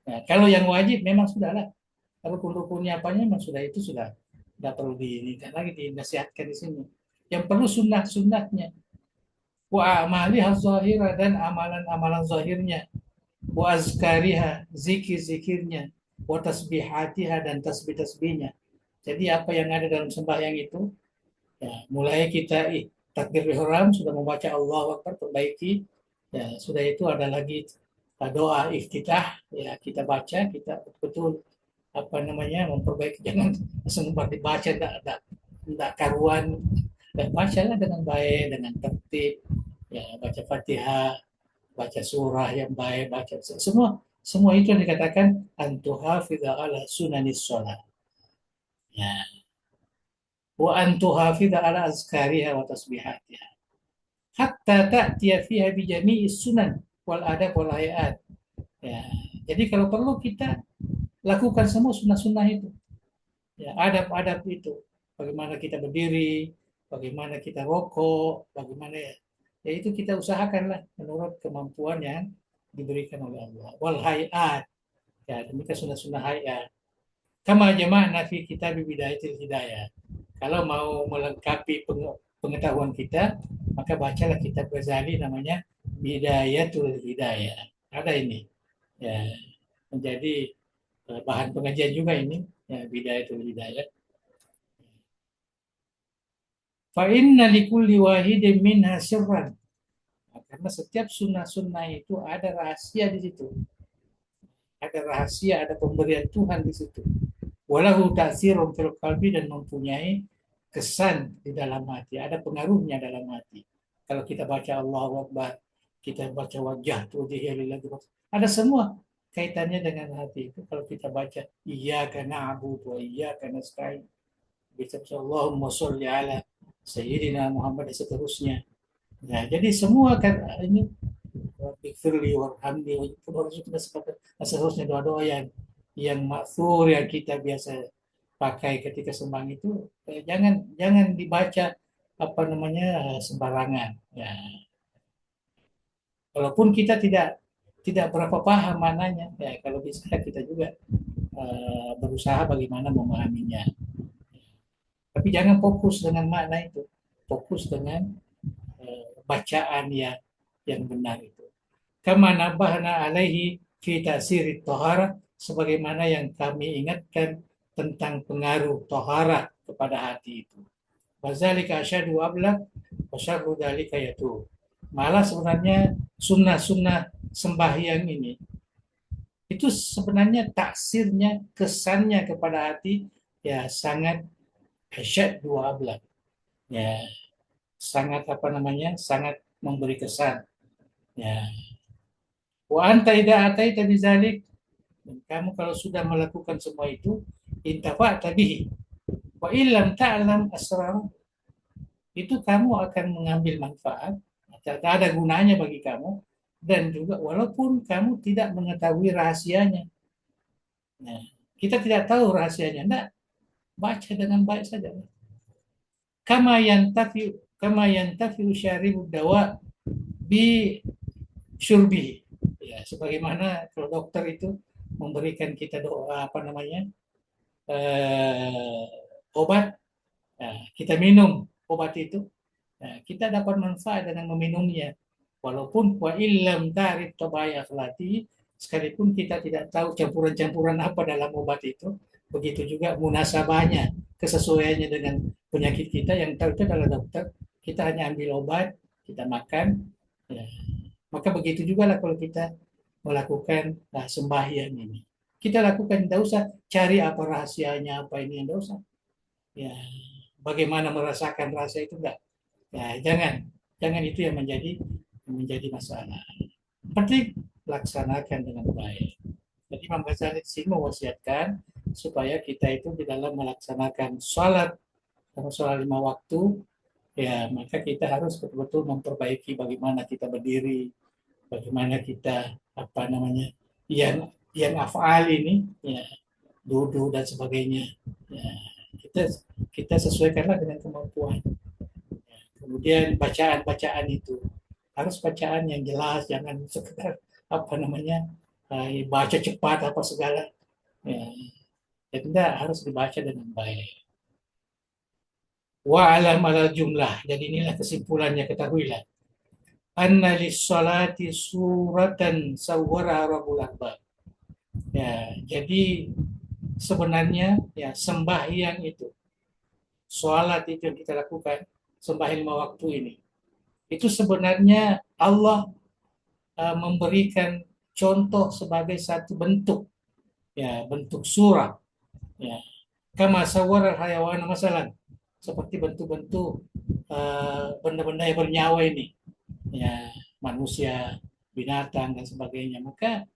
B: Ya, kalau yang wajib memang sudahlah. Kalau rukun-rukunnya apanya memang sudah itu sudah tidak perlu lagi dinasihatkan di sini. Yang perlu sunnah-sunnahnya. Wa amaliha zahira dan amalan-amalan zahirnya. Wa azkariha zikir-zikirnya. Wa tasbihatiha dan tasbih-tasbihnya. Jadi apa yang ada dalam sembahyang itu, ya, mulai kita takbir ihram sudah membaca Allahu Akbar, perbaiki, ya sudah itu ada lagi doa iftitah, ya kita baca, kita betul apa namanya memperbaiki, jangan langsung dibaca tidak karuan, Dan bacalah dengan baik, dengan tertib, ya baca Fatihah, baca surah yang baik, baca semua semua itu yang dikatakan antuhafidha ala sunanis sholat. Ya. Wa antuhafidha ala azkariha wa tasbihatiha. Hatta ta'tiya fiha bijami'i sunan wal adab wal hayat. Ya. Jadi kalau perlu kita lakukan semua sunnah-sunnah itu. Ya, adab-adab itu. Bagaimana kita berdiri, bagaimana kita rokok, bagaimana ya. Ya itu kita usahakanlah menurut kemampuan yang diberikan oleh Allah. Wal hayat. Ya, demikian sunnah-sunnah hayat. Kama jama'na fi kitab bidayatil hidayah. Kalau mau melengkapi pengetahuan kita, maka bacalah kitab Ghazali namanya Bidayatul Hidayah. Ada ini. Ya, menjadi bahan pengajian juga ini, ya, Bidayatul Hidayah. Fa inna likulli wahidin minha sirran. Nah, karena setiap sunnah-sunnah itu ada rahasia di situ. Ada rahasia, ada pemberian Tuhan di situ. Walahu ta'sirun fil qalbi, dan mempunyai kesan di dalam hati, ada pengaruhnya dalam hati. Kalau kita baca Allahu Akbar, kita baca wajah tuh ada semua kaitannya dengan hati itu. Kalau kita baca iyyaka na'budu wa iyyaka nasta'in, bisa Allahumma sholli ala sayyidina Muhammad dan seterusnya. Ya, jadi semua kan ini Firli warhamni dan seterusnya doa-doa yang maksur yang kita biasa pakai ketika sembang itu, jangan jangan dibaca apa namanya sembarangan. Ya, walaupun kita tidak berapa paham mananya, ya kalau bisa kita juga berusaha bagaimana memahaminya. Tapi jangan fokus dengan makna itu, fokus dengan bacaan yang benar itu. Kama nabahna alaihi fi ta'siri tohara, sebagaimana yang kami ingatkan tentang pengaruh tohara kepada hati itu. Wazalika asyadu ablaq wa syarru dzalika yatu. Malah sebenarnya sunnah-sunnah sembahyang ini itu sebenarnya taksirnya, kesannya kepada hati ya sangat asyadu ablaq. Ya, sangat apa namanya? Sangat memberi kesan. Ya. Wa anta idza ataita bizalik, dan kamu kalau sudah melakukan semua itu, intafa'ta bihi. Wa illam ta'lam asrar, itu kamu akan mengambil manfaat, tidak ada gunanya bagi kamu, dan juga walaupun kamu tidak mengetahui rahasianya. Nah, kita tidak tahu rahasianya, enggak, baca dengan baik saja. Kama yantafi syaribud dawa bi syurbi. Ya, sebagaimana kalau dokter itu memberikan kita doa apa namanya? Obat, nah, kita minum obat itu, nah, kita dapat manfaat dengan meminumnya. Walaupun wa illam tarif tabai akhlati, sekalipun kita tidak tahu campuran-campuran apa dalam obat itu, begitu juga munasabahnya, kesesuaiannya dengan penyakit kita, yang tahu itu adalah dokter. Kita hanya ambil obat, kita makan, ya. Maka begitu juga lah kalau kita melakukan sembahyang ini. Kita lakukan, tidak usah cari apa rahasianya, apa ini, tidak usah. Ya, bagaimana merasakan rasa itu, enggak. Ya, jangan itu yang menjadi masalah. Penting laksanakan dengan baik. Jadi Imam Ghazali di sini mewasiatkan supaya kita itu di dalam melaksanakan sholat, kalau sholat 5 waktu, ya maka kita harus betul-betul memperbaiki bagaimana kita berdiri, bagaimana kita apa namanya yang afal ini, ya duduk dan sebagainya. Ya, kita sesuaikanlah dengan kemampuan. Ya, kemudian bacaan itu harus bacaan yang jelas, jangan sekedar apa namanya baca cepat apa segala. Ya, tidak, harus dibaca dengan baik. Wa alam ala jumlah. Jadi inilah kesimpulannya, ketahuilah. Anna lis-salati suratan sawwara rabbul akbar. Ya, jadi sebenarnya ya sembahyang itu, salat itu yang kita lakukan, sembahyang 5 waktu ini, itu sebenarnya Allah memberikan contoh sebagai satu bentuk, ya bentuk surah, ya kama sawwara hayawan masalan, seperti bentuk-bentuk benda-benda yang bernyawa ini, ya manusia, binatang dan sebagainya. Maka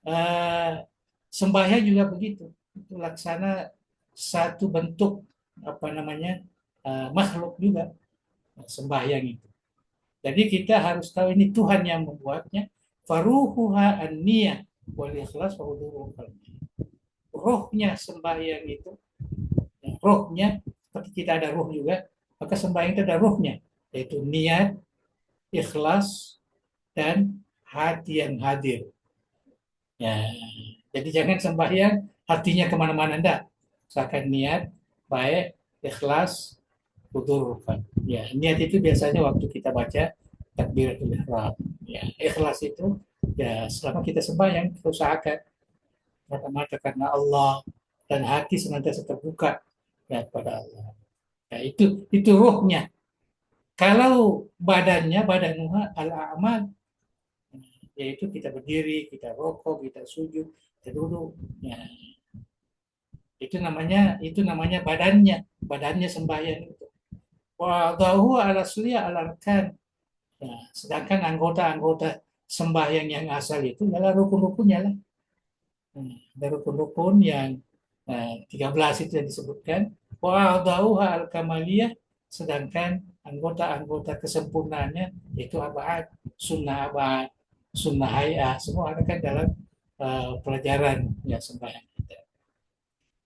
B: eh, sembahyang juga begitu. Itu laksana satu bentuk apa namanya makhluk juga sembahyang itu. Jadi kita harus tahu ini Tuhan yang membuatnya. Faruhuha an-niyah wal ikhlas wa hudurul qalbi. Rohnya sembahyang itu, ya, rohnya seperti kita ada roh juga, maka sembahyang itu ada rohnya, yaitu niat, ikhlas, dan hati yang hadir. Ya, jadi jangan sembahyang hatinya kemana-mana, enggak. Usahakan niat, baik, ikhlas, hudurkan. Ya, niat itu biasanya waktu kita baca takbiratul ihram. Ya, ikhlas itu ya selama kita sembahyang kita usahakan mata-mata karena Allah dan hati senantiasa terbuka ya kepada Allah. Ya, itu ruhnya. Kalau badannya, badanuha al-a'mal, yaitu kita berdiri, kita rokok, kita sujud, kita duduk. Ya, itu namanya badannya sembahyang itu. Wadahu ala sulia al arkan. Ya, sedangkan anggota-anggota sembahyang yang asal itu adalah rukun-rukunnya lah. Ada rukun-rukun yang 13 itu yang disebutkan. Wadahu al kamaliyah. Sedangkan anggota-anggota kesempurnaannya itu abad, sunnah hayah, semua ada kan dalam pelajaran ya sembahyang kita.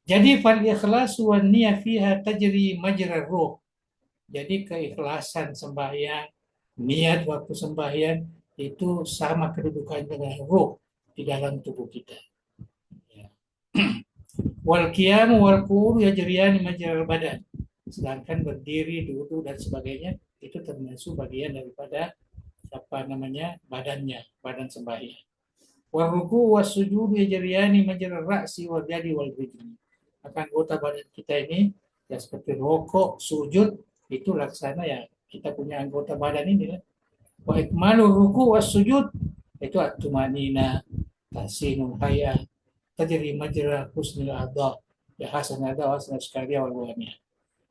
B: Jadi fal ikhlas wa niyah fiha tajri majra ruh. Jadi keikhlasan sembahyang, niat waktu sembahyang itu sama kedudukannya dengan ruh di dalam tubuh kita. Ya. Wal qiyam wal qu'ud yajriyani majral badan. Sedangkan berdiri, duduk dan sebagainya itu termasuk bagian daripada apa namanya badannya, badan sembahyang. Wal ruku was sujud yajriyani majral ra'si wal yadi wal rijli. Maka anggota badan kita ini ya seperti rokok, sujud itu laksana ya kita punya anggota badan ini lah. Wa ikmalur ruku was sujud itu at-tumanina, tasinul hayah, tajri majra husnul adha, ya hasan adha hasan sekalian wal wahmiyah.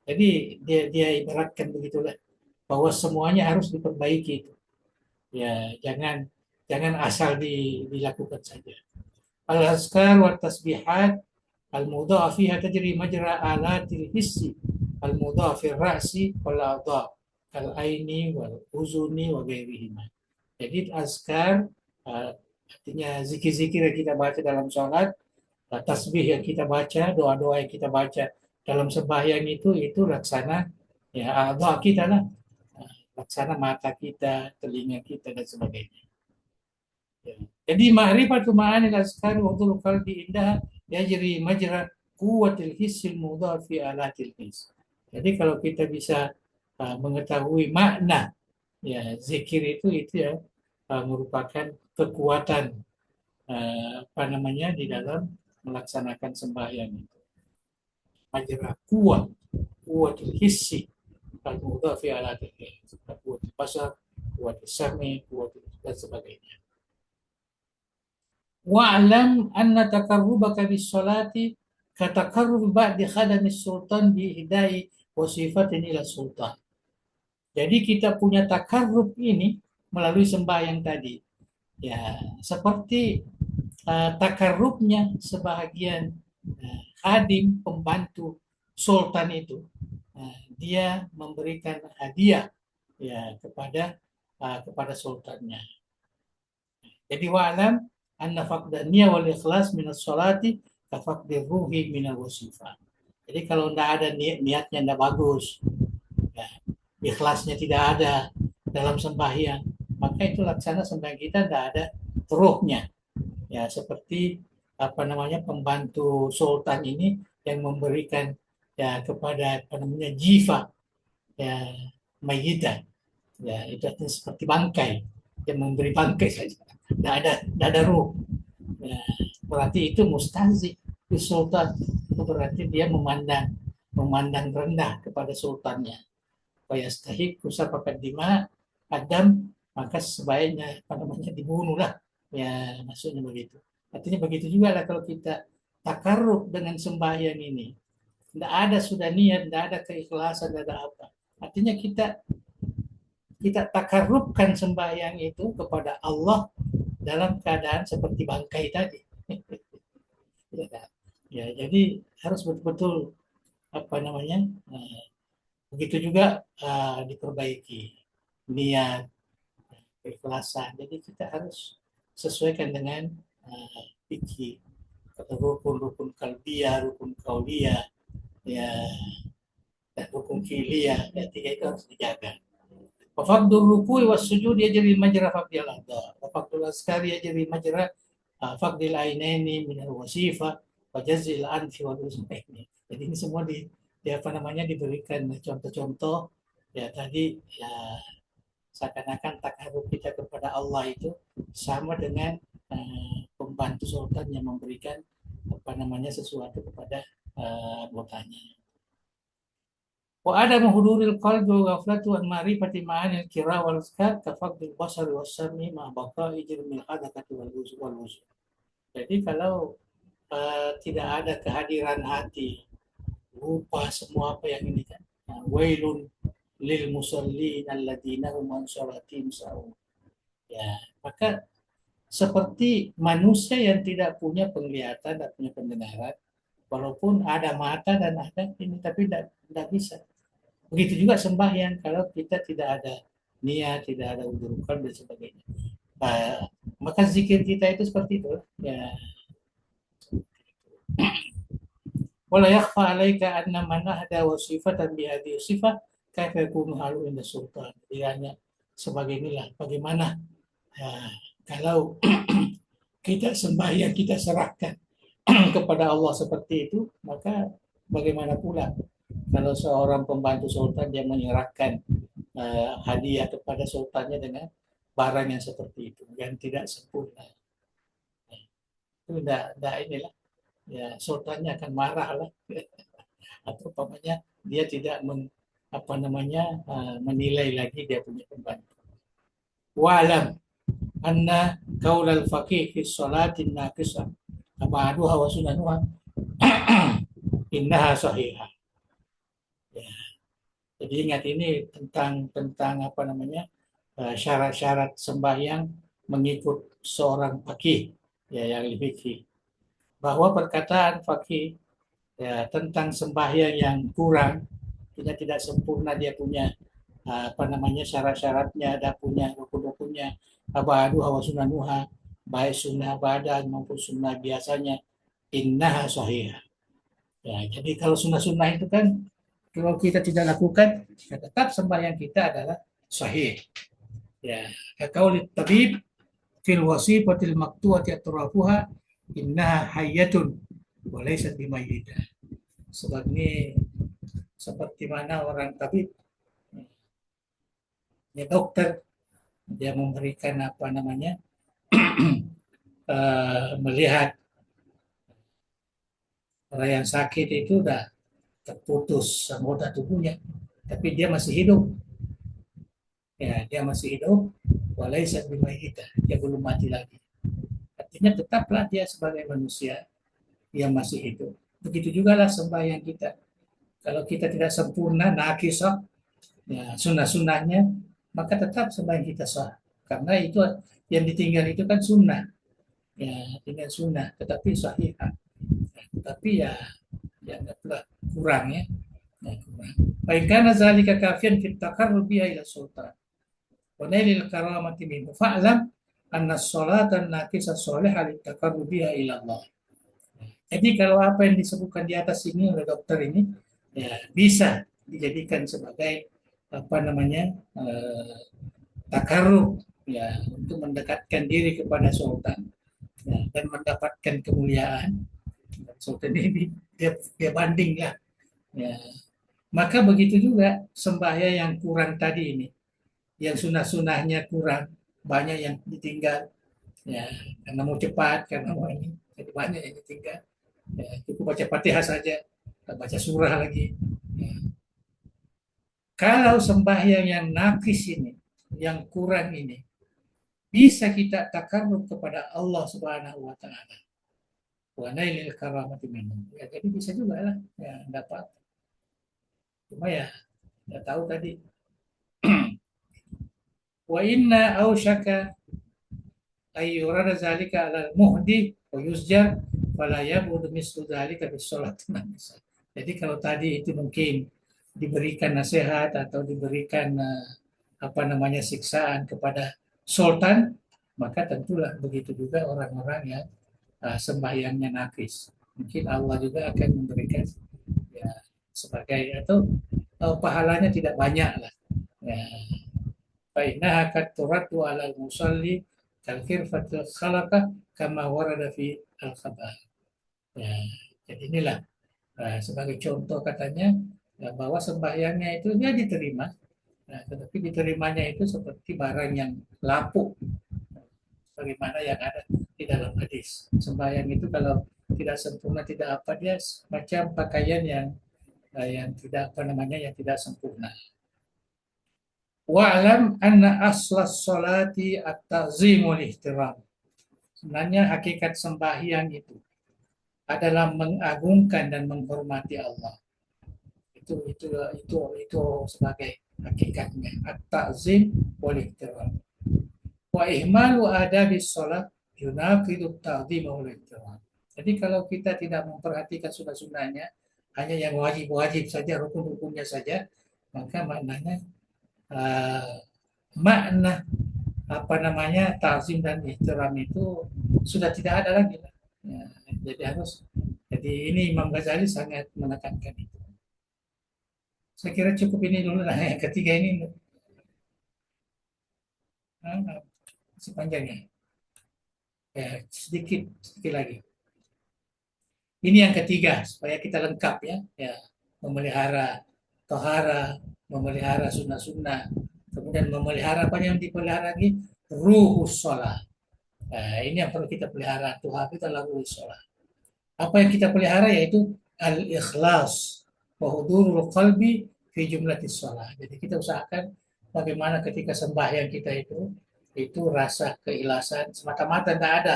B: Jadi dia ibaratkan begitulah bahwa semuanya harus diperbaiki itu. Ya jangan jangan asal dilakukan saja. Al-azkar wa tasbihat al-mudha'a fiha tajri majra alatil hissi al-mudha'a fi ra'si wal adha kal aini wal uzuni wa ghairihima. Jadi azkar artinya zikir-zikir yang kita baca dalam sholat, tasbih yang kita baca, doa-doa yang kita baca dalam sembahyang itu laksana ya doa kita lah, laksana mata kita, telinga kita dan sebagainya. Ya. Jadi ma'rifatul ma'anil azkar wa dhul qalbi indah yajri majra quwwatil hissil mudhaf fi alatil his. Jadi kalau kita bisa mengetahui makna ya zikir itu ya merupakan kekuatan apa namanya di dalam melaksanakan sembahyang itu. Majra kuat, kuat hissi, al-mudhaf fi alatil his, kuat basar, kuat sami, kuat dan sebagainya. Wa'lam anna takarrubaka bis salati katakarrub ba'di khadamis sultan bi hidai wa sifatin ila sultan. Jadi kita punya takarrub ini melalui sembahyang tadi. Ya, seperti takarrubnya sebahagian hadim pembantu sultan itu. Dia memberikan hadiah ya kepada sultannya. Jadi wa'lam anna faqdaniyah wal ikhlas minas salati kafaqdir ruhi minal wasifah. Jadi kalau tidak ada niatnya tidak bagus, ya, ikhlasnya tidak ada dalam sembahyang, maka itu laksana sembahyang kita tidak ada ruhnya. Ya seperti apa namanya pembantu sultan ini yang memberikan ya kepada apa namanya jifa ya mayyitan, ya itu artinya seperti bangkai, yang memberi bangkai saja, tidak ada ruh. Ya, berarti itu mustazi di sultan, itu berarti dia memandang rendah kepada sultannya. Fayastahik kusafakat dima Adam, maka sebaiknya apa namanya dibunuhlah, ya maksudnya begitu. Artinya begitu juga lah kalau kita takarrub dengan sembahyang ini, tidak ada sudah niat, tidak ada keikhlasan, tidak ada apa, Artinya kita kita takarrubkan sembahyang itu kepada Allah dalam keadaan seperti bangkai tadi. Ya, ya, jadi harus betul-betul apa namanya, begitu juga diperbaiki niat, keikhlasan. Jadi kita harus sesuaikan dengan fikih, rukun-rukun kalbiyah, rukun kauliyah, ya, dan rukun fi'liyah. Ya, tiga itu harus dijaga. Wafakdur rukui was sujud yajri majra faqdil adha. Wafakdul askari yajri majra faqdil ainaini minal wasifa wa jazil anfi wal uzmaini. Jadi ini semua di apa namanya diberikan contoh-contoh ya tadi, ya seakan-akan takarub kita kepada Allah itu sama dengan pembantu sultan yang memberikan apa namanya sesuatu kepada anggotanya. Wa ada menghuduril qalbi wa ghaflatu an ma'rifati ma'anil kira wal zkat ka faqdil basari was sami ma baqa'i jirmil hadakati wal wuzu. Jadi kalau tidak ada kehadiran hati, lupa semua apa yang ini kan. Wailun lil musallin alladzina hum an salatihim sahun. Ya, maka seperti manusia yang tidak punya penglihatan, tidak punya pendengaran, walaupun ada mata dan ada ini, tapi tidak bisa. Begitu juga sembahyang kalau kita tidak ada niat, tidak ada udzur dan sebagainya. Maka zikir kita itu seperti itu. Ya, wala yakhfa 'alaika anna man ahda wa sifatan bi hadhihi sifah kaifa yakunu halu inda sultan. Jadi hanya sebagai inilah bagaimana kalau kita sembahyang, kita serahkan kepada Allah seperti itu, maka bagaimana pula kalau seorang pembantu sultan dia menyerahkan hadiah kepada sultannya dengan barang yang seperti itu yang tidak sempurna. Itu tidak inilah, ya sultannya akan marah lah. Atau umpamanya dia tidak apa namanya menilai lagi dia punya pembantu. Walam anna kaulal faqih fi salatin naqisah abaduha wa sunanuha innaha sahihah. Ya. Jadi ingat ini tentang apa namanya syarat-syarat sembahyang mengikut seorang fakih ya yang fikih, bahwa perkataan fakih ya tentang sembahyang yang kurang, tidak sempurna, dia punya apa namanya syarat-syaratnya, ada punya rukun-rukunnya, abadu hawa sunanuha, baik sunnah badan maupun sunnah biasanya, innaha sahihah. Ya, jadi kalau sunnah-sunnah itu kan kalau kita tidak lakukan, ya tetap sembahyang kita adalah sahih. Ya, kaqaulit tabib fil wasifatil maqtu'ati atrafuha innaha hayyatun wa laysat bimayyitah. Sebab ini seperti mana orang tabib, ya dokter, dia memberikan apa namanya melihat orang yang sakit itu udah terputus anggota tubuhnya, tapi dia masih hidup. Ya, dia masih hidup, walaisa bimayyitah, dia belum mati lagi. Artinya tetaplah dia sebagai manusia yang masih hidup. Begitu juga lah sembahyang kita. Kalau kita tidak sempurna, nakisah, ya sunnah-sunnahnya, maka tetap sembahyang kita sah. Karena itu yang ditinggal itu kan sunnah. Ya, tinggal sunnah, tetapi sahih. Tetapi ya enggaklah kurang ya. Ya kurang. Baik karena zalika kafian fit taqarrub ila sultan. Wa nailil karamati minhu fa'lam anna as-salata an-naqisah salihah lit taqarrub ila Allah. Jadi kalau apa yang disebutkan di atas ini oleh dokter ini ya bisa dijadikan sebagai apa namanya takarub ya untuk mendekatkan diri kepada sultan ya, dan mendapatkan kemuliaan. Sultan ini dia banding lah. Ya. Maka begitu juga sembahyang yang kurang tadi ini, yang sunah-sunahnya kurang, banyak yang ditinggal ya karena mau cepat, karena mau ini, jadi banyak yang ditinggal. Ya, cukup baca Fatihah saja, baca surah lagi. Ya. Kalau sembahyang yang nakis ini, yang kurang ini, bisa kita takarrub kepada Allah Subhanahu wa taala. Wa nailil karamati minhu. Ya, jadi bisa juga lah ya dapat. Cuma ya Kita tahu tadi. Wa inna ausyaka ayyurada zalika ala muhdi wa yusjar fala yabud mislu zalika bis salat. Jadi kalau tadi itu mungkin diberikan nasihat atau diberikan apa namanya siksaan kepada sultan, maka tentulah begitu juga orang-orang yang sembahyangnya nakis. Mungkin Allah juga akan memberikan ya sebagai atau pahalanya tidak banyak lah. Ya, فإنها قد ترد على المصلي كالخرفة الخلقة كما ورد في الخبر. Ya, jadi inilah sebagai contoh katanya ya, bahwa sembahyangnya itu dia diterima, nah, tetapi diterimanya itu seperti barang yang lapuk, bagaimana yang ada di dalam hadis. Sembahyang itu kalau tidak sempurna, tidak apa, dia macam pakaian yang tidak apa namanya yang tidak sempurna. Wa'lam anna aslas salati at-ta'zimul ihtiram. Sebenarnya hakikat sembahyang itu adalah mengagungkan dan menghormati Allah. Itu sebagai hakikatnya. At-ta'zim wal ihtiram. Wa ihmalu adabis salat yunaqidu at-ta'zim wal ihtiram. Jadi kalau kita tidak memperhatikan sunnah-sunnahnya, hanya yang wajib-wajib saja, rukun-rukunnya saja, maka maknanya uh, makna apa namanya ta'zim dan ihtiram itu sudah tidak ada lagi. Ya, jadi ini Imam Ghazali sangat menekankan itu. Saya kira cukup ini dulu lah yang ketiga ini masih panjang ya. Ya sedikit lagi. Ini yang ketiga supaya kita lengkap ya. Ya memelihara tohara, memelihara sunnah-sunnah, kemudian memelihara apa yang dipelihara lagi ruhus sholat. Nah, ini yang perlu kita pelihara. Tuhan kita lalu sholat. Apa yang kita pelihara yaitu al-ikhlas wa hudurul qalbi fi jumlatis sholat. Jadi kita usahakan bagaimana ketika sembahyang kita itu rasa keikhlasan semata-mata, tidak ada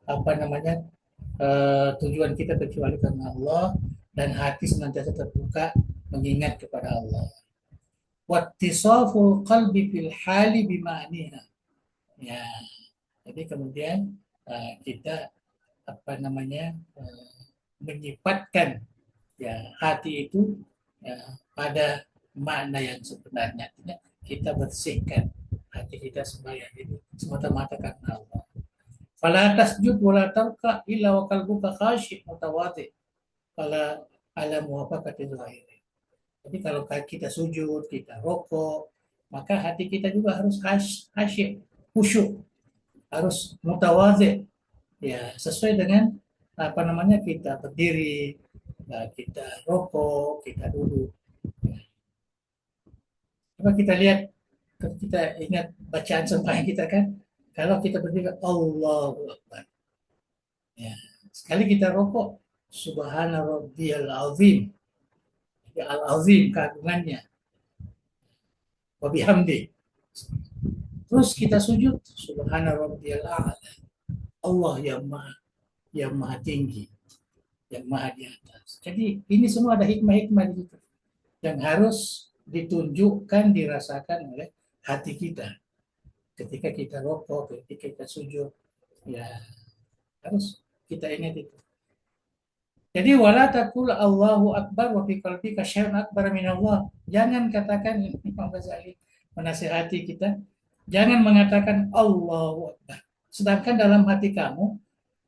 B: apa namanya tujuan kita kecuali karena Allah dan hati senantiasa terbuka mengingat kepada Allah. Wattisaful qalbi fil hali bima'niha. Ya, jadi kemudian kita apa namanya menyifatkan ya hati itu ya, pada makna yang sebenarnya. Artinya kita bersihkan hati kita sembahyang itu semata-mata karena Allah. Fala tasjud wala tarka illa wa qalbuka khasyi' mutawadhi. Fala ala muwafaqati zahiri. Jadi kalau kita sujud, kita rokok, maka hati kita juga harus khasyik, khusyuk, harus mutawadhi. Ya, sesuai dengan apa namanya kita berdiri, kita rokok, kita duduk. Coba kita lihat, kita ingat bacaan sembahyang kita kan, kalau kita berdiri Allahu Akbar. Ya, sekali kita rokok, Subhana Rabbiyal Azim. Ya, Al-Azim keagungannya. Wabihamdi. Terus kita sujud, Subhana Rabbiyal A'la. Allah yang maha tinggi, yang maha di atas. Jadi ini semua ada hikmah-hikmah di situ yang harus ditunjukkan, dirasakan oleh hati kita ketika kita rokok, ketika kita sujud, ya harus kita ingat itu. Jadi wala taqul Allahu akbar wa fi qalbika syai'un akbar min Allah. Jangan katakan, Imam Ghazali menasihati kita, jangan mengatakan Allahu akbar sedangkan dalam hati kamu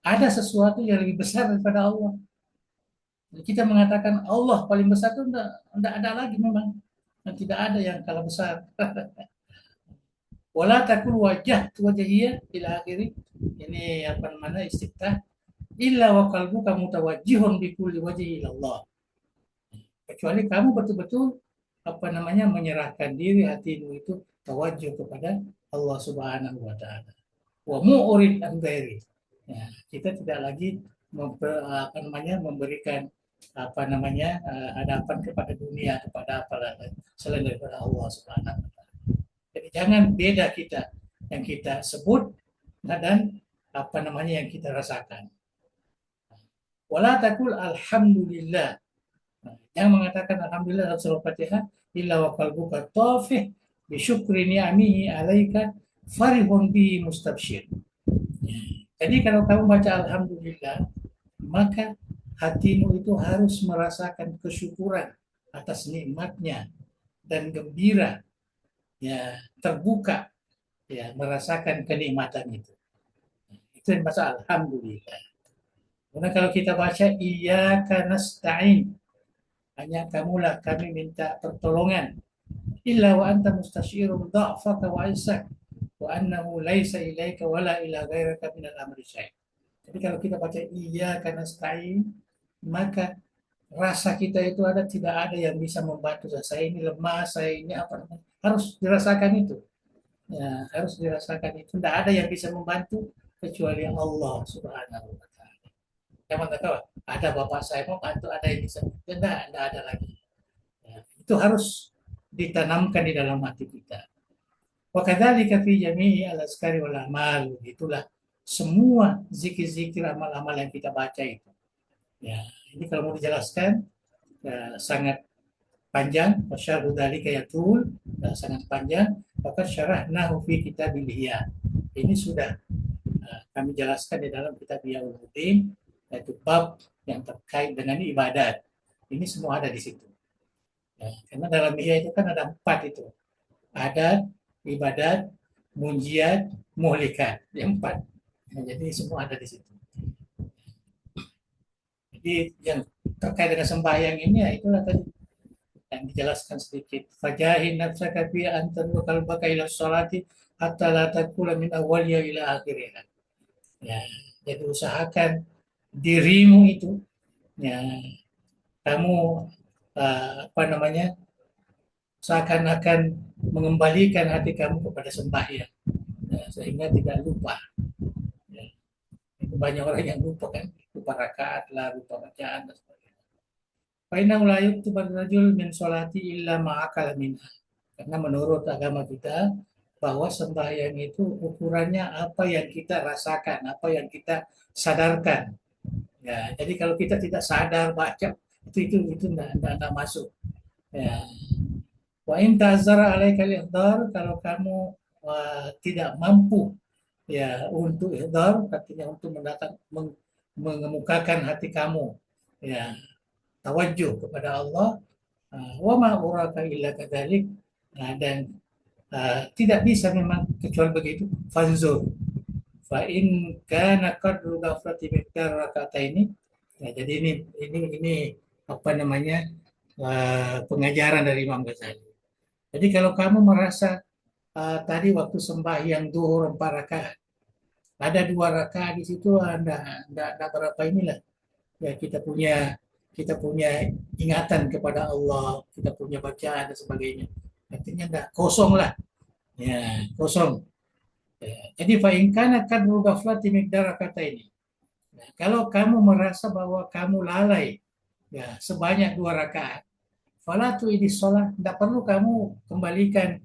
B: ada sesuatu yang lebih besar daripada Allah. Jadi kita mengatakan Allah paling besar itu tidak ada lagi memang. Dan tidak ada yang kalah besar. Wala takul wajhiyya ila akhiri. Ini apa namanya istiftah. Illa wa qalbuka mutawajjihun bi kulli wajhi ila Allah. Kecuali kamu betul-betul apa namanya menyerahkan diri, hatimu itu tawajjuh kepada Allah Subhanahu wa taala. Wa mu'rid an ghairi. Ya, kita tidak lagi memberikan apa namanya hadapan kepada dunia, kepada apa selain daripada Allah Subhanahu wa taala. Jadi jangan beda kita yang kita sebut dan apa namanya yang kita rasakan. Wala taqul alhamdulillah. Jangan mengatakan alhamdulillah dalam surah Fatihah illa wa qalbuka tafih bi syukri ni'amihi 'alaika farihun bi mustabsyir. Jadi kalau kamu baca alhamdulillah, maka hatimu itu harus merasakan kesyukuran atas nikmatnya dan gembira, ya, terbuka, ya, merasakan kenikmatan itu. Itu yang bahasa alhamdulillah. Karena kalau kita baca iyyaka nasta'in, hanya kamulah kami minta pertolongan. Illa wa anta mustasyirun dha'faka wa izzak wa annahu laisa ilaika wala ila ghairaka minal amri syai'. Jadi kalau kita baca iyyaka nasta'in, maka rasa kita itu ada, tidak ada yang bisa membantu saya ini lemah, saya ini apa namanya, harus dirasakan itu, ya, harus dirasakan itu. Tidak ada yang bisa membantu kecuali Allah Subhanahu wa Ta'ala. Yang mana tahu, ada bapak saya mau bantu, ada yang bisa, tidak ada lagi. Ya, itu harus ditanamkan di dalam hati kita. Wa kadzalika fi jami'i al-azkari wal amal, itulah semua zikir-zikir amal-amal yang kita baca itu. Ya, ini kalau mau dijelaskan, ya, sangat panjang. Wasyarhu dzalika yatul, ya, sangat panjang. Maka syarahnahu fi kitabil Ihya. Ini sudah kami jelaskan di dalam kitab Ihya Ulumuddin, yaitu bab yang terkait dengan ibadat. Ini semua ada di situ. Ya, karena dalam Ihya itu kan ada 4 itu. Adat, ibadat, munjiat, muhlikat. Yang 4. Ya, jadi semua ada di situ. Jadi yang terkait dengan sembahyang ini, ya itulah tadi yang dijelaskan sedikit. Fajahin nafsaka fi antan qalbaka ila sholati hatta la takula min awwaliha ila akhiriha. Ya, jadi usahakan dirimu itu, ya, kamu apa namanya, seakan-akan mengembalikan hati kamu kepada sembahyang, ya, sehingga tidak lupa. Ya, itu banyak orang yang lupa kan, lupa rakaat lah, lupa bacaan dan sebagainya. Faina ulayuk tu rajul min sholati illa ma'akal minha. Karena menurut agama kita, bahwa sembahyang itu ukurannya apa yang kita rasakan, apa yang kita sadarkan. Ya, jadi kalau kita tidak sadar baca itu enggak masuk. Ya. Wa in ta'azzara alaika al-ihdar, kalau kamu tidak mampu, ya, untuk ihdar, artinya untuk mengemukakan hati kamu, ya, tawajuh kepada Allah, wa ma uraka illa kadzalik, dan tidak bisa memang kecuali begitu. Fanzur fa in kana qadru ghaflati miqdar ini, ya, jadi ini apa namanya, pengajaran dari Imam Ghazali. Jadi kalau kamu merasa tadi waktu sembahyang duhur 4 rakaat, ada 2 rakaat di situ, anda berapa inilah, ya, kita punya ingatan kepada Allah, kita punya bacaan dan sebagainya, artinya enggak kosong lah, ya, kosong. Ya, jadi fa'ingkana kadru ghaflati miqdar kata ini. Nah, kalau kamu merasa bahwa kamu lalai, ya, sebanyak 2 rakaat, falatu ini sholat, tidak perlu kamu kembalikan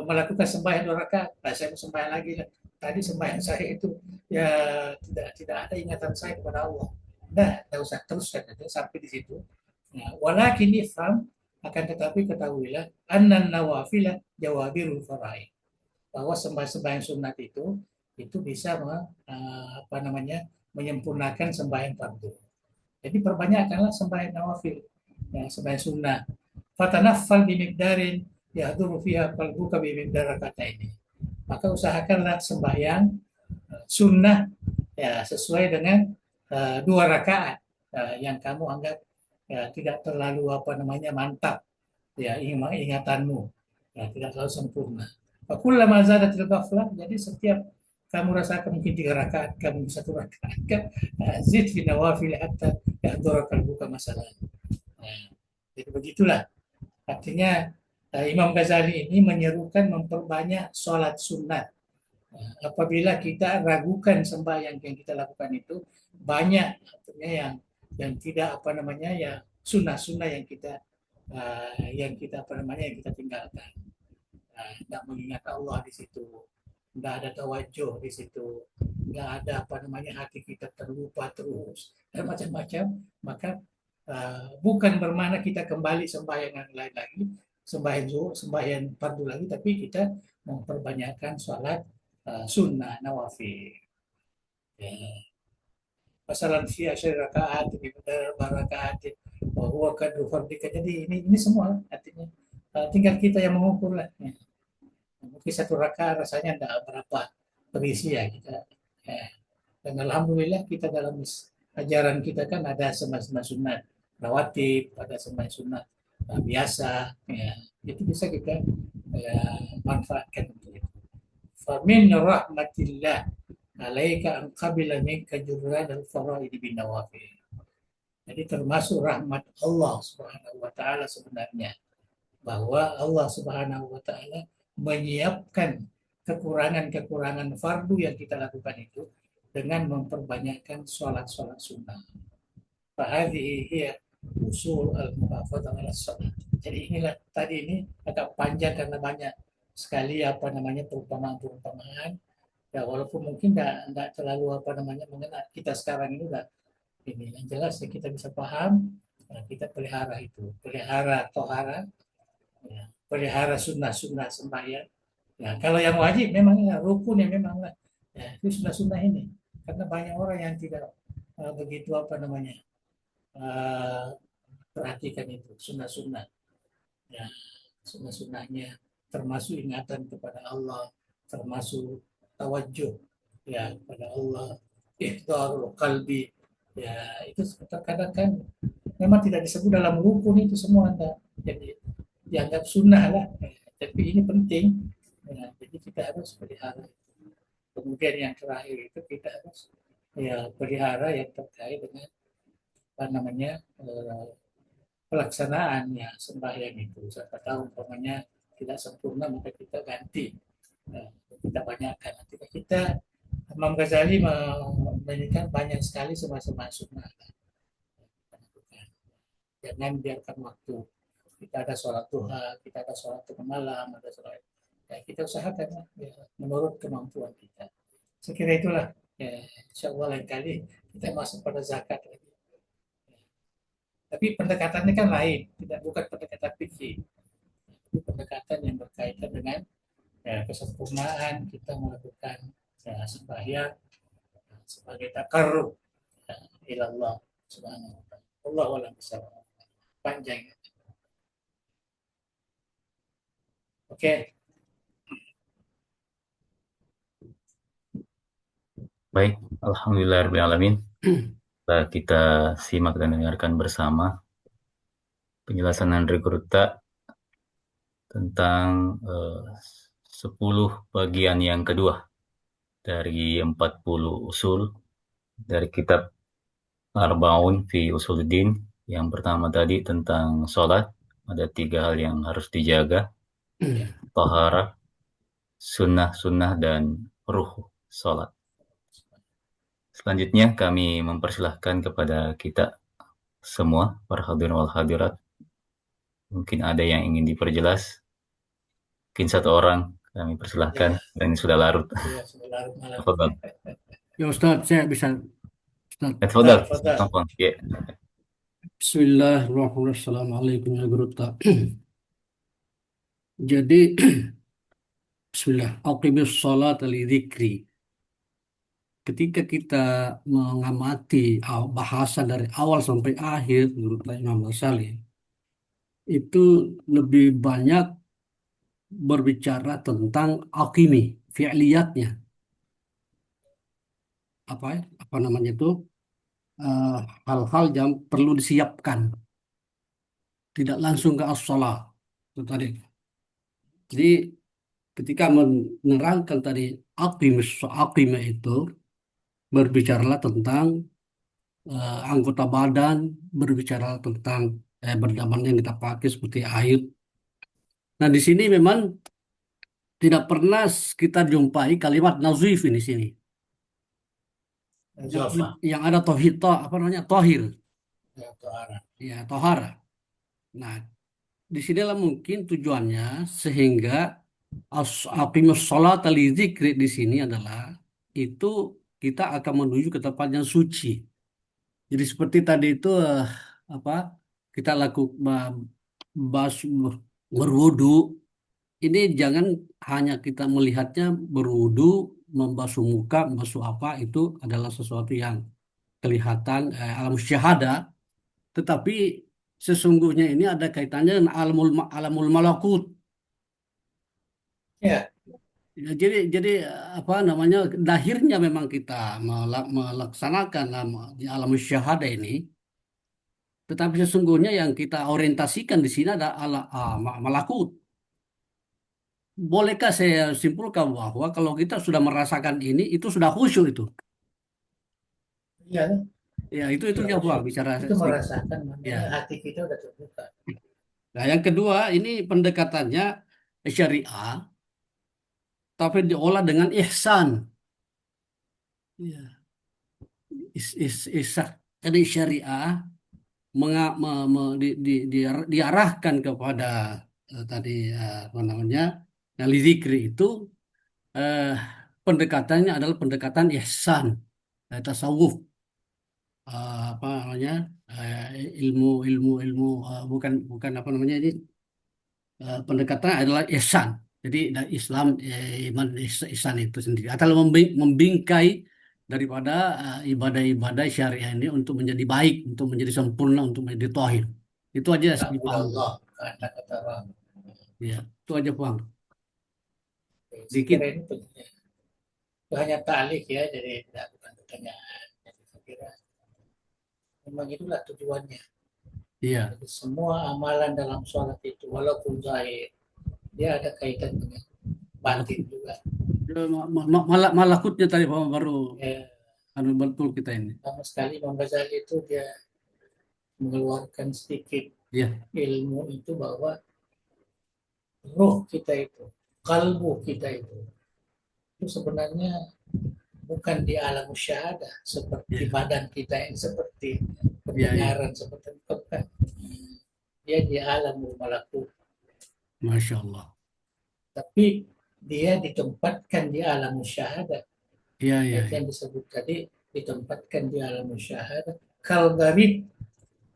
B: melakukan sembahyang 2 rakaat. Nah, saya mau sembahyang lagi. Tadi sembahyang saya itu, ya, tidak ada ingatan saya kepada Allah. Tidak usah teruskan aja sampai di situ. Nah, walakin ifham, akan tetapi ketahuilah annan nawafila jawabirul faraid, bahwa sembahyang sunat itu bisa apa namanya, menyempurnakan sembahyang fardu. Jadi perbanyakkanlah sembahyang nawafil, ya, sembahyang sunnah. Fatanaffal bimikdarin yahduru fiha qalbuka bimikdar kata ini. Maka usahakanlah sembahyang sunnah, ya, sesuai dengan 2 rakaat yang kamu anggap, ya, tidak terlalu apa namanya mantap, ya, ingatanmu, ya, tidak terlalu sempurna. Fakullama zadatil ghaflah, jadi setiap kamu rasakan mungkin 3 rakaat, kamu 1 rakaat, zid fi nawafil hatta yahdura qalbuka masalah. Nah, jadi begitulah. Artinya Imam Ghazali ini menyerukan memperbanyak sholat sunat. Nah, apabila kita ragukan sembahyang yang kita lakukan itu banyak, artinya yang tidak apa namanya, ya, sunnah-sunnah yang kita apa namanya, yang kita tinggalkan. Tidak mengingat Allah di situ, tidak ada tawajuh di situ, nggak ada apa namanya, hati kita terlupa terus dan macam-macam, maka bukan bermakna kita kembali sembahyang yang lain lagi, sembahyang fardu lagi, tapi kita memperbanyakkan sholat sunnah nawafil. Ya. Masalah fi asyri rakaat di rakaat bahwa kadru fardika. Jadi ini semua artinya tinggal kita yang mengukur lah. Ya. Mungkin satu rakaat rasanya tidak berapa berisi ya kita. Ya. Dan alhamdulillah kita dalam ajaran kita kan ada semua sunat rawatib, ada semua sunat biasa. Ya. Itu bisa kita ya, manfaatkan untuk itu. Famin rahmatillah alaika an qabila minka jurran al-faraid bin nawafil. Jadi termasuk rahmat Allah Subhanahu wa taala sebenarnya bahwa Allah Subhanahu wa taala menyiapkan kekurangan-kekurangan fardu yang kita lakukan itu dengan memperbanyakkan sholat-sholat sunnah. Fahadhihi hiya usul al-muhafadzah ala sholat. Jadi inilah tadi ini agak panjang karena banyak sekali apa namanya perumpamaan-perumpamaan. Ya walaupun mungkin enggak terlalu apa namanya mengenal kita sekarang ini udah ini yang jelas ya kita bisa paham ya, kita pelihara itu pelihara tohara ya, pelihara sunnah-sunnah sembahyang ya kalau yang wajib memang ya rukun ya memang lah ya, itu sunnah-sunnah ini karena banyak orang yang tidak begitu apa namanya uh, perhatikan itu sunnah-sunnah ya sunnah-sunnahnya termasuk ingatan kepada Allah termasuk tawajuh ya kepada Allah ihdarul qalbi ya itu terkadang kan memang tidak disebut dalam rukun itu semua anda jadi dianggap sunnah lah ya, tapi ini penting ya, jadi kita harus pelihara kemudian yang terakhir itu kita harus ya pelihara yang terkait dengan apa namanya pelaksanaannya sembahyang itu siapa tahu umpamanya tidak sempurna maka kita ganti nah, kita banyakkan nanti kita Imam Ghazali memberikan banyak sekali semua sunnah jangan biarkan waktu kita ada sholat duha kita ada sholat tengah malam ada sholat ya kita usahakan ya, menurut kemampuan kita saya kira itulah ya, insya Allah lain kali kita masuk pada zakat lagi tapi pendekatannya kan lain tidak bukan pendekatan fikih itu pendekatan yang berkaitan dengan ya, kesempurnaan kita melakukan ya, sembahyang sebagai takarrub ya, ilallah subhanahu wa ta'ala. Allah walam panjang. Oke,
A: Baik, alhamdulillahirobbilalamin. Kita simak dan dengarkan bersama penjelasan Andre Gurta tentang 10 bagian yang kedua dari 40 usul dari kitab Arbaun fi Usuluddin. Yang pertama tadi tentang sholat, ada 3 hal yang harus dijaga, taharah, sunnah-sunnah, dan ruh sholat. Selanjutnya kami mempersilahkan kepada kita semua, para hadirin wal hadirat, mungkin ada yang ingin diperjelas, mungkin satu orang kami persilahkan, dan ini sudah larut.
B: ya sudah larut malam.
A: Tafadhal.
C: Ya Ustaz, saya bisa. Ustaz.
A: Tafadhal.
B: Tafadhal.
A: Ya.
C: Bismillahirrahmanirrahim. Assalamualaikum warahmatullahi wabarakatuh. Jadi, Bismillah. Aqimis salat li dzikri. Ketika kita mengamati bahasa dari awal sampai akhir, menurut Imam Ghazali, itu lebih banyak berbicara tentang aqimi, fi'liyatnya. Apa namanya itu? Eh, Hal-hal yang perlu disiapkan. Tidak langsung ke as-salat. Itu tadi. Jadi ketika menerangkan tadi aqimah itu berbicaralah tentang anggota badan, berbicara tentang berdaman yang kita pakai seperti air. Nah, di sini memang tidak pernah kita jumpai kalimat nazif ini sini. Yang ada tauhid, apa namanya? Tohir.
B: Ya, tohara.
C: Ya, tohara. Nah, di sinilah mungkin tujuannya sehingga aqimus sholat li dzikri di sini adalah itu kita akan menuju ke tempat yang suci. Jadi seperti tadi itu apa kita lakukan berwudu ini jangan hanya kita melihatnya berwudu, membasuh muka, membasuh apa itu adalah sesuatu yang kelihatan alam syahadah, tetapi sesungguhnya ini ada kaitannya dengan alamul malakut.
B: Ya,
C: Ya, jadi apa namanya lahirnya memang kita melaksanakan di alam syahadah ini, tetapi sesungguhnya yang kita orientasikan di sini ada malakut. Bolehkah saya simpulkan bahwa kalau kita sudah merasakan ini, itu sudah khusyuk itu?
B: iya,
C: Ya, itu
B: sudah
C: jawab
B: khusyuk.
C: bicara
B: Itu
C: sedikit.
B: merasakan
C: Ya.
B: namanya hati kita udah terbuka.
C: Nah, yang kedua ini pendekatannya syariah, tapi diolah dengan ihsan. Ya. Ihsan. Jadi syariah diarahkan kepada tadi apa namanya, yang zikri itu eh, pendekatannya adalah pendekatan ihsan, tasawuf, apa namanya, ilmu ilmu ilmu bukan bukan apa namanya ini, pendekatan adalah ihsan. Jadi dari Islam, iman ihsan itu sendiri atau membingkai daripada ibadah-ibadah syariah ini untuk menjadi baik, untuk menjadi sempurna, untuk menjadi tauhid. Itu aja
B: Tak
C: saya paham.
B: Allah, kata-kata orang.
C: Ya, itu aja paham.
B: Saya kira
C: Dikit.
B: ini penting. Itu hanya ta'lik ya, jadi tidak bukan pertanyaan. Jadi saya kira memang itulah tujuannya.
C: Iya.
B: Jadi semua amalan dalam sholat itu, walaupun zahir, dia ada kaitan dengan batin juga.
C: Malakutnya tadi Pak, baru
B: Ya,
C: anu betul kita ini.
B: sama sekali Imam Ghazali itu dia mengeluarkan sedikit
C: Iya.
B: ilmu itu bahwa roh kita itu, kalbu kita itu sebenarnya bukan di alam syahadah seperti
C: Iya.
B: badan kita yang seperti
C: Iya, iya.
B: pendengaran seperti itu kan. Dia di alam malakut,
C: Masya Allah.
B: tapi dia ditempatkan di alam syahadah.
C: Iya, iya,
B: Itu
C: iya.
B: yang disebut tadi, ditempatkan di alam syahadah kal garib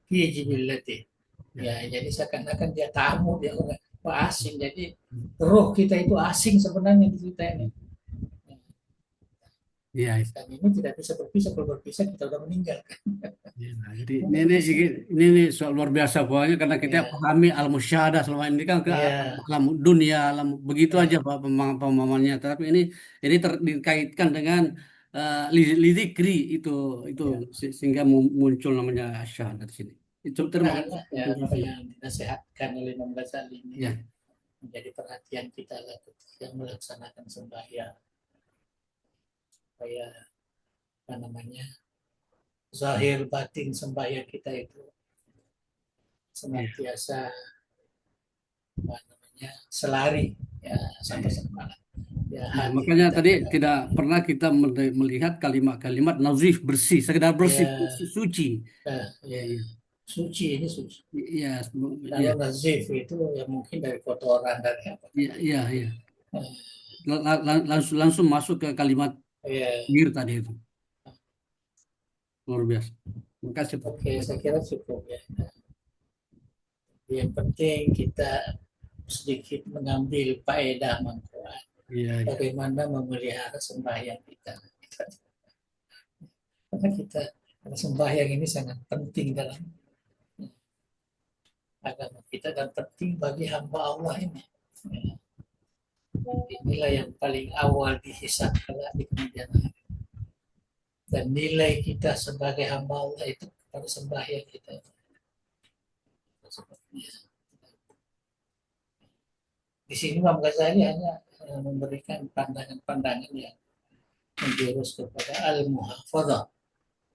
B: fi jibillati.
C: Iya,
B: Ya, jadi seakan-akan dia tamu, dia orang asing. Jadi roh kita itu asing sebenarnya di kita ini.
C: iya, iya.
B: Dan ini tidak bisa berpisah. Kalau berpisah kita sudah meninggal.
C: Iya, nah, jadi ini soal luar biasa pokoknya karena kita
B: Ya,
C: pahami alam musyahadah selama ini kan ke
B: ya,
C: alam dunia, alam begitu aja
B: ya,
C: Pak pemahamannya. Tapi ini dikaitkan dengan lidzikri itu
B: ya.
C: sehingga muncul namanya syahadat di sini. Itu terima kasih.
B: Nah, ya, apa yang dinasihatkan oleh Imam Ghazali ini
C: Ya,
B: menjadi perhatian kita lah ketika melaksanakan sembahyang supaya apa namanya zahir batin sembahyang kita itu
C: iya.
B: senantiasa apa namanya selari ya sama-sama lah ya
C: Ya,
B: hati
C: makanya
B: kita
C: tadi
B: juga
C: tidak pernah kita melihat kalimat-kalimat nazif bersih, sekedar bersih,
B: ya,
C: suci.
B: ya
C: Iya,
B: suci ini suci.
C: iya, iya,
B: Kalau nazif itu ya mungkin dari kotoran dari apa
C: iya, iya, iya.
B: eh,
C: Langsung masuk ke kalimat
B: ya.
C: mir tadi itu. Luar biasa. Terima kasih, Pak.
B: Oke, saya kira cukup ya. Yang penting kita sedikit mengambil faedah manfaat
C: Iya, iya.
B: bagaimana memelihara sembahyang kita. Karena kita sembahyang ini sangat penting dalam agama kita dan penting bagi hamba Allah ini. Inilah yang paling awal dihisab kelak di kemudian hari. Dan nilai kita sebagai hamba Allah itu pada sembahyang kita. Di sini Imam Ghazali hanya memberikan pandangan-pandangan yang menjurus kepada al-muhafadzah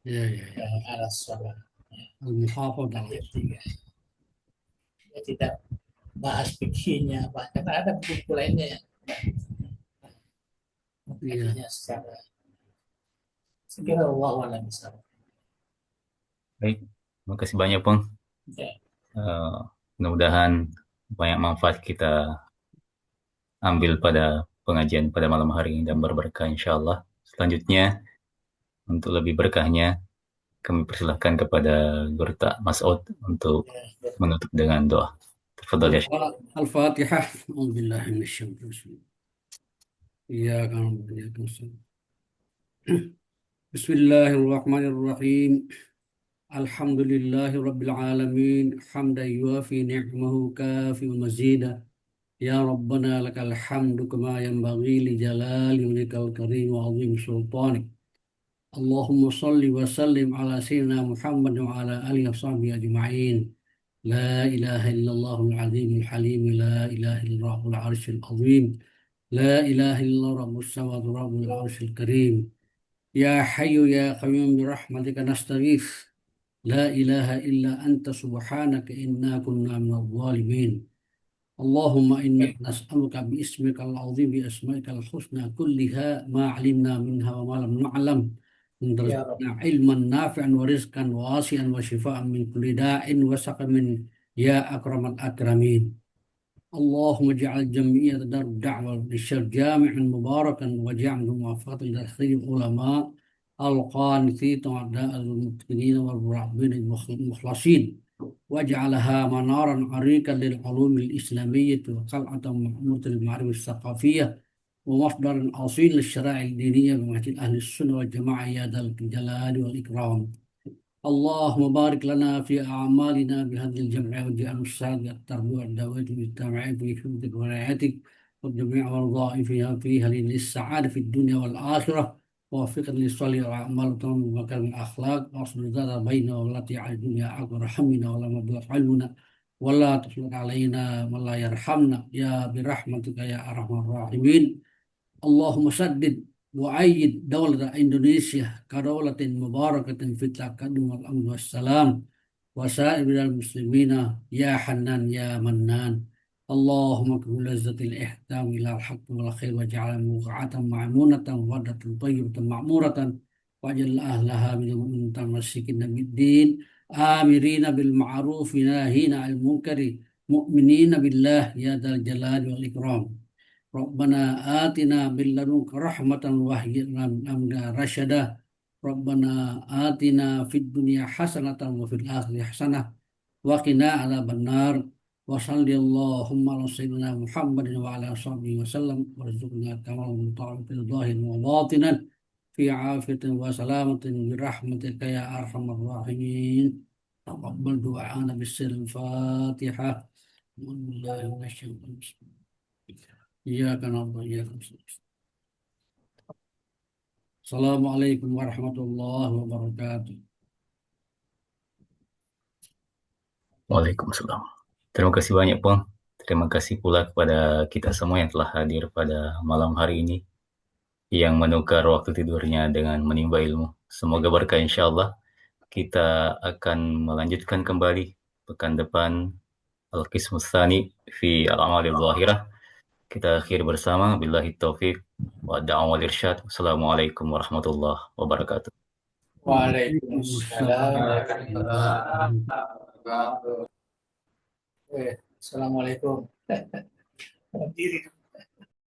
C: Iya, iya, iya.
B: ala sholat.
C: Al-muhafadzah.
B: Ayat 3. Dia tidak bahas fikihnya, bahkan ada buku lainnya yang
C: Iya.
B: mengkajinya secara sekira Allah alam bisawab.
A: Baik, terima kasih banyak Pung.
B: Ya,
A: Eh, mudah-mudahan banyak manfaat kita ambil pada pengajian pada malam hari ini dan berberkah insya Allah. Selanjutnya, untuk lebih berkahnya, kami persilahkan kepada Guru Tak Mas'ud untuk
B: ya,
A: menutup dengan doa. تفضل يا شيخ.
C: الفاتحة. أعوذ بالله من الشيطان الرجيم. إياك نعبد وإياك نستعين. بسم الله الرحمن الرحيم. الحمد لله رب العالمين حمدا يوافي نعمه كافي مزيدا. يا ربنا لك الحمد كما ينبغي لجلال وجهك الكريم وعظيم سلطانك. اللهم صل وسلم على سيدنا محمد وعلى آله وصحبه أجمعين. لا إله إلا الله العظيم الحليم. لا إله إلا رب العرش العظيم. لا إله إلا رب السماوات ورب العرش الكريم. يا حي يا قيوم برحمتك نستغيث. لا إله إلا أنت سبحانك إنا كنا من الظالمين. اللهم إنا نسألك باسمك العظيم بأسمائك الحسنى كلها ما علمنا منها وما لم نعلم أن
B: Ya
C: ترزقنا
B: Rabbi.
C: علما نافعا ورزقا واسعا وشفاء من كل داء وسقم يا أكرم الأكرمين. اللهم اجعل جمعية دار الدعوة للشر جامعا مباركا واجعله موافقة لتخريج العلماء القانتين وأعداء المتقين والمراقبين المخلصين، واجعلها منارا عريقا للعلوم الإسلامية وقلعة معمورة للمعارف الثقافية ومصدرا أصيل للشرائع الدينية بمثل أهل السنة والجماعة يا ذا الجلال والإكرام. اللهم بارك لنا في أعمالنا بهذه الجمعية واجعل السعادة التربية والدعوة المجتمعية في حفظك ورعايتك وجميع وظائفها فيها للسعادة في الدنيا والآخرة، ووفقنا لصالح الأعمال وتمام مكارم الأخلاق، واصل ذات بيننا والتي على الدنيا أكبر همنا ولا مبلغ علمنا، ولا تسلط علينا من لا يرحمنا يا برحمتك يا أرحم الراحمين. اللهم سدد وأيد دولة إندونيسيا كدولة مباركة في التقدم والأمن والسلام وسائر المسلمين يا حنان يا منان. اللهم اكفر لذة الإحكام إلى الحق والخير واجعل موقعة معمونة وردة طيبة معمورة واجعل أهلها من المؤمنين متمسكين بالدين آمرين بالمعروف ناهين عن المنكر مؤمنين بالله يا ذا الجلال والإكرام. ربنا آتنا من لدنك رحمة وهيئ لنا من أمرنا رشدا. ربنا آتنا في الدنيا حسنة وفي الآخرة حسنة وقنا عذاب النار. وصلى اللهم على سيدنا محمد وعلى صحبه وسلم وارزقنا كمال المطاعة ظاهرا وباطنا في عافية وسلامة برحمتك يا أرحم الراحمين. تقبل دعاءنا بالسر الفاتحة. بسم الله من الشيطان الرجيم. إياك نعبد وإياك نستعين. السلام عليكم ورحمة الله وبركاته.
A: Waalaikumsalam. Terima kasih banyak, Pong. Terima kasih pula kepada kita semua yang telah hadir pada malam hari ini, yang menukar waktu tidurnya dengan menimba ilmu. Semoga berkah insya Allah. Kita akan melanjutkan kembali pekan depan Al-Qismus Tsani fi Al-Amalil Zahirah. Kita akhir bersama. Billahi taufiq wa da'awal irsyad. Assalamualaikum warahmatullahi wabarakatuh.
B: Waalaikumsalam warahmatullahi
C: Waalaikumsalam.
B: wabarakatuh. Assalamualaikum. Berdiri.